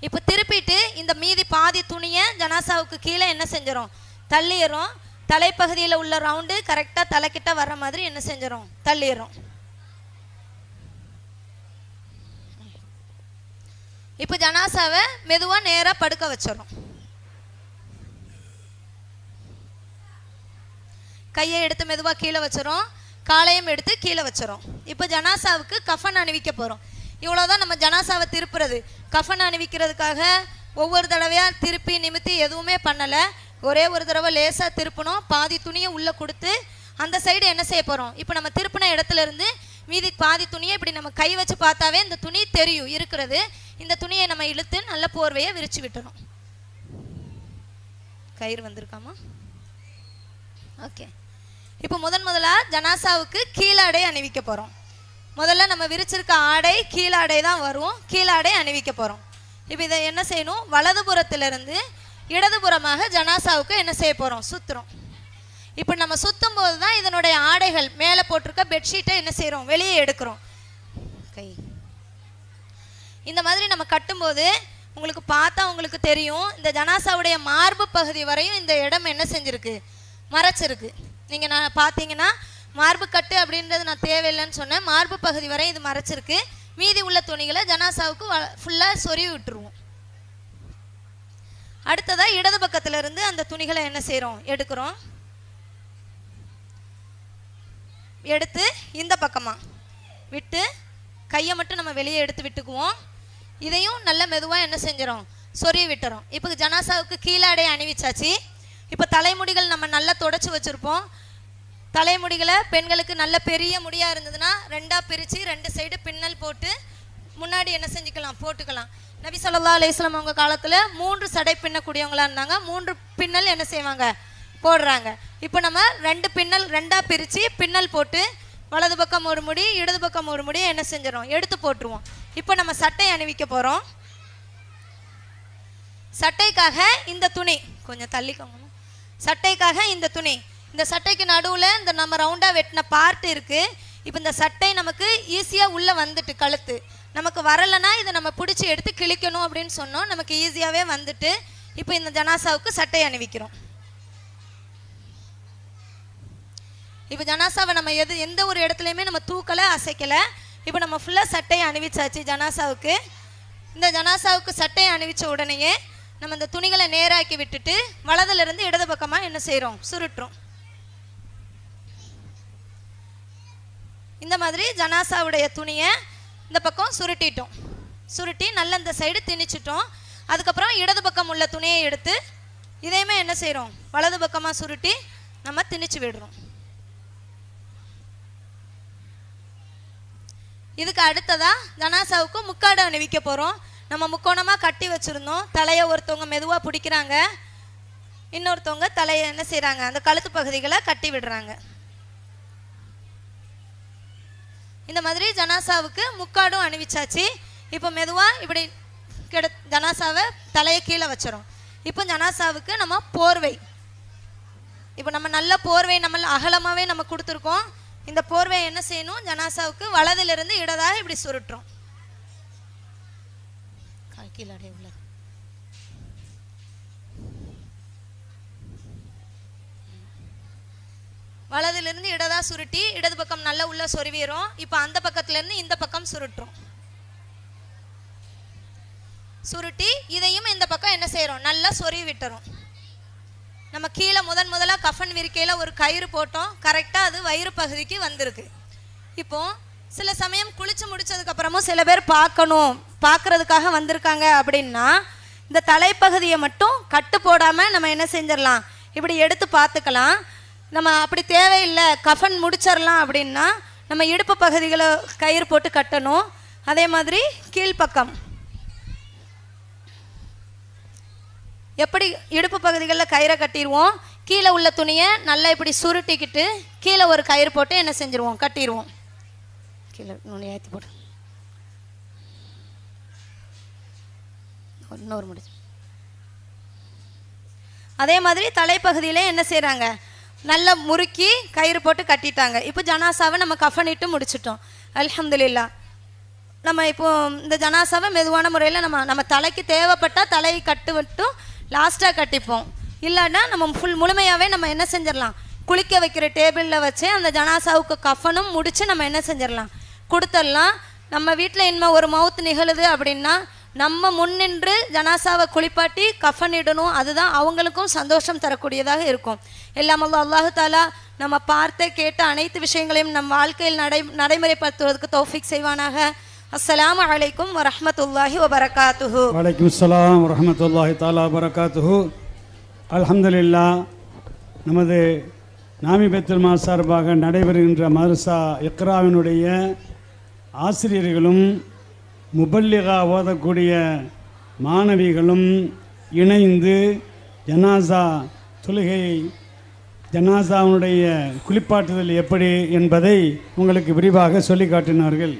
இப்போ திருப்பிட்டு இந்த மீதி பாதி துணியை ஜனாசாவுக்கு கீழே என்ன செஞ்சிடும், தள்ளிடுறோம். தலைப்பகுதியில் உள்ள ரவுண்டு கரெக்டாக தலைக்கிட்ட வர்ற மாதிரி என்ன செஞ்சிடும், தள்ளிடுறோம். இப்போ ஜனாசாவை மெதுவாக நேராக படுக்க வச்சிடறோம். கையை எடுத்து மெதுவாக கீழே வச்சிடறோம், காலையும் எடுத்து கீழே வச்சிடறோம். இப்போ ஜனாசாவுக்கு கஃன் அணிவிக்க போகிறோம். இவ்வளோதான் நம்ம ஜனாசாவை திருப்புறது. கஃன் அணிவிக்கிறதுக்காக ஒவ்வொரு தடவையாக திருப்பி நிமித்தி எதுவுமே பண்ணலை. ஒரே ஒரு தடவை லேசாக திருப்பணும். பாதி துணியை உள்ளே கொடுத்து அந்த சைடு என்ன செய்ய போகிறோம், இப்போ நம்ம திருப்பின இடத்துல இருந்து மீதி பாதி துணியை இப்படி நம்ம கை வச்சு பார்த்தாவே இந்த துணி தெரியும் இருக்கிறது. இந்த துணியை நம்ம இழுத்து நல்ல போர்வையை விரிச்சு விட்டுறோம். கயிறு வந்திருக்காமா? ஓகே. இப்போ முதலா ஜனாசாவுக்கு கீழாடை அணிவிக்க போகிறோம். முதல்ல நம்ம விரிச்சிருக்க ஆடை கீழாடை தான் வரும். கீழாடை அணிவிக்க போகிறோம். இப்போ இதை என்ன செய்யணும், வலதுபுறத்திலிருந்து இடதுபுறமாக ஜனாசாவுக்கு என்ன செய்ய போகிறோம், சுற்றுறோம். இப்போ நம்ம சுற்றும் போது தான் இதனுடைய ஆடைகள் மேலே போட்டிருக்க பெட்ஷீட்டை என்ன செய்கிறோம், வெளியே எடுக்கிறோம். கை இந்த மாதிரி நம்ம கட்டும்போது உங்களுக்கு பார்த்தா உங்களுக்கு தெரியும், இந்த ஜனாசாவுடைய மார்பு பகுதி வரையும் இந்த இடம் என்ன செஞ்சுருக்கு, மறைச்சிருக்கு. நீங்கள் நான் பார்த்தீங்கன்னா மார்பு கட்டு அப்படின்றது நான் தேவையில்லைன்னு சொன்னேன். மார்பு பகுதி வரை இது மறைச்சிருக்கு. மீதி உள்ள துணிகளை ஜனாசாவுக்கு ஃபுல்லாக சொருவி விட்டுருவோம். அடுத்ததாக இடது பக்கத்துல இருந்து அந்த துணிகளை என்ன செய்கிறோம், எடுக்கிறோம். எடுத்து இந்த பக்கமாக விட்டு கையை மட்டும் நம்ம வெளியே எடுத்து விட்டுக்குவோம். இதையும் நல்ல மெதுவாக என்ன செஞ்சிடும், சொருவி விட்டுறோம். இப்போ ஜனாசாவுக்கு கீழாடை அணிவிச்சாச்சு. இப்போ தலைமுடிகள் நம்ம நல்லா தொடச்சி வச்சுருப்போம். தலைமுடிகளை பெண்களுக்கு நல்ல பெரிய முடியாக இருந்ததுன்னா 2ஆக பிரித்து 2 சைடு பின்னல் போட்டு முன்னாடி என்ன செஞ்சுக்கலாம், போட்டுக்கலாம். நபி ஸல்லல்லாஹு அலைஹி வஸல்லம் அவங்க காலத்தில் 3 சடை பின்னக்கூடியவங்களா இருந்தாங்க. 3 பின்னல் என்ன செய்வாங்க, போடுறாங்க. இப்போ நம்ம 2 பின்னல் 2ஆக பிரித்து பின்னல் போட்டு வலது பக்கம் ஒரு முடி இடது பக்கம் ஒரு முடி என்ன செஞ்சிடும், எடுத்து போட்டுருவோம். இப்போ நம்ம சட்டை அணிவிக்க போகிறோம். சட்டைக்காக இந்த துணி கொஞ்சம் தள்ளிக்கோங்க. சட்டைக்காக இந்த துணி, இந்த சட்டைக்கு நடுவில் இந்த நம்ம ரவுண்டாக வெட்டின பார்ட் இருக்குது. இப்போ இந்த சட்டை நமக்கு ஈஸியாக உள்ளே வந்துட்டு, கழுத்து நமக்கு வரலைன்னா இதை நம்ம பிடிச்சி எடுத்து கிழிக்கணும் அப்படின்னு சொன்னோம். நமக்கு ஈஸியாகவே வந்துட்டு இப்போ இந்த ஜனாசாவுக்கு சட்டை அணிவிக்கிறோம். இப்போ ஜனாசாவை நம்ம எந்த ஒரு இடத்துலையுமே நம்ம தூக்கலை, அசைக்கலை. இப்போ நம்ம ஃபுல்லாக சட்டையை அணிவிச்சாச்சு ஜனாசாவுக்கு. இந்த ஜனாசாவுக்கு சட்டையை அணிவித்த உடனேயே நம்ம இந்த துணிகளை நேராக்கி விட்டுட்டு வலதுலேருந்து இடது பக்கமாக என்ன செய்கிறோம், சுருட்டுறோம். இந்த மாதிரி ஜனாசாவுடைய துணியை இந்த பக்கம் சுருட்டிட்டோம். சுருட்டி நல்ல இந்த சைடு திணிச்சிட்டோம். அதுக்கப்புறம் இடது பக்கம் உள்ள துணியை எடுத்து இதையுமே என்ன செய்கிறோம், வலது பக்கமாக சுருட்டி நம்ம திணிச்சு விடுறோம். இதுக்கு அடுத்ததாக ஜனாசாவுக்கு முக்காடு அணிவிக்க போகிறோம். நம்ம முக்கோணமாக கட்டி வச்சுருந்தோம். தலையை ஒருத்தவங்க மெதுவாக பிடிக்கிறாங்க, இன்னொருத்தவங்க தலையை என்ன செய்கிறாங்க, அந்த கழுத்து பகுதிகளை கட்டி விடுறாங்க. இந்த மாதிரி ஜனாசாவுக்கு முக்காடும் அணிவிச்சாச்சு. இப்போ மெதுவாக இப்படி ஜனாசாவை தலையை கீழே வச்சிடும். இப்போ ஜனாசாவுக்கு நம்ம போர்வை, இப்போ நம்ம நல்ல போர்வை நம்ம அகலமாகவே நம்ம கொடுத்துருக்கோம். இந்த போர்வை என்ன செய்யணும், ஜனாசாவுக்கு வலதிலிருந்து இடதாக இப்படி சுருட்டுறோம். கீழே உள்ள வலதிலிருந்து இடதா சுருட்டி இடது பக்கம் நல்லா உள்ள சொருவிடும். இப்போ அந்த பக்கத்துலேருந்து இந்த பக்கம் சுருட்டுறோம். சுருட்டி இதையும் இந்த பக்கம் என்ன செய்கிறோம், நல்லா சொருவி விட்டுறோம். நம்ம கீழே முதலாக கஃன் விரிக்கையில் ஒரு கயிறு போட்டோம். கரெக்டாக அது வயிறு பகுதிக்கு வந்திருக்கு. இப்போது சில சமயம் குளிச்சு முடிச்சதுக்கப்புறமும் சில பேர் பார்க்கறதுக்காக வந்திருக்காங்க அப்படின்னா இந்த தலைப்பகுதியை மட்டும் கட்டு போடாமல் நம்ம என்ன செஞ்சிடலாம், இப்படி எடுத்து பார்த்துக்கலாம். நம்ம அப்படி தேவையில்லை, கஃன் முடிச்சிடலாம் அப்படின்னா நம்ம இடுப்பு பகுதிகளை கயிறு போட்டு கட்டணும். அதே மாதிரி கீழ்ப்பக்கம் எப்படி இடுப்பு பகுதிகளில் கயிறை கட்டிடுவோம், கீழே உள்ள துணியை நல்லா இப்படி சுருட்டிக்கிட்டு கீழே ஒரு கயிறு போட்டு என்ன செஞ்சுருவோம், கட்டிடுவோம். கீழே நுனி ஏற்றி போட்டு இன்னொரு முடிச்சு. அதே மாதிரி தலைப்பகுதியிலே என்ன செய்கிறாங்க, நல்லா முறுக்கி கயிறு போட்டு கட்டிட்டாங்க. இப்போ ஜனாசாவை நம்ம கஃனிட்டு முடிச்சிட்டோம். அல்ஹம்துலில்லாஹ். நம்ம இப்போ இந்த ஜனாசாவை மெதுவான முறையில் நம்ம தலைக்கு தேவைப்பட்டால் தலையை கட்டு விட்டும் லாஸ்ட்டாக கட்டிப்போம். இல்லைன்னா நம்ம முழுமையாகவே நம்ம என்ன செஞ்சிடலாம், குளிக்க வைக்கிற டேபிளில் வச்சு அந்த ஜனாசாவுக்கு கஃனும் முடித்து நம்ம என்ன செஞ்சிடலாம், கொடுத்துடலாம். நம்ம வீட்டில் இனிமேல் ஒரு மவுத் நிகழுது அப்படின்னா நம்ம முன்னின்று ஜனாசாவை குளிப்பாட்டி கஃனிடணும். அதுதான் அவங்களுக்கும் சந்தோஷம் தரக்கூடியதாக இருக்கும். எல்லாம் அல்லாஹு தாலா நம்ம பார்த்த கேட்ட அனைத்து விஷயங்களையும் நம் வாழ்க்கையில் நடைமுறைப்படுத்துவதற்கு தௌஃபீக் செய்வானாக. அஸ்ஸலாமு அலைக்கும் வரஹ்மத்துல்லாஹி வபரகாத்துஹு. வலைக்கும் அஸ்ஸலாம் வரஹ்மத்துல்லாஹி தஆலா வபரகாத்துஹு. அல்ஹம்துலில்லாஹ். நமது நாமி பெத்துல்மா சார்பாக நடைபெறுகின்ற மதரசா இக்ராவினுடைய ஆசிரியர்களும் முபல்லிகா ஓதக்கூடிய மாணவிகளும் இணைந்து ஜனாசா தொழுகையை ஜனாசாவுடைய குளிப்பாட்டுதல் எப்படி என்பதை உங்களுக்கு விரிவாக சொல்லி காட்டினார்கள்.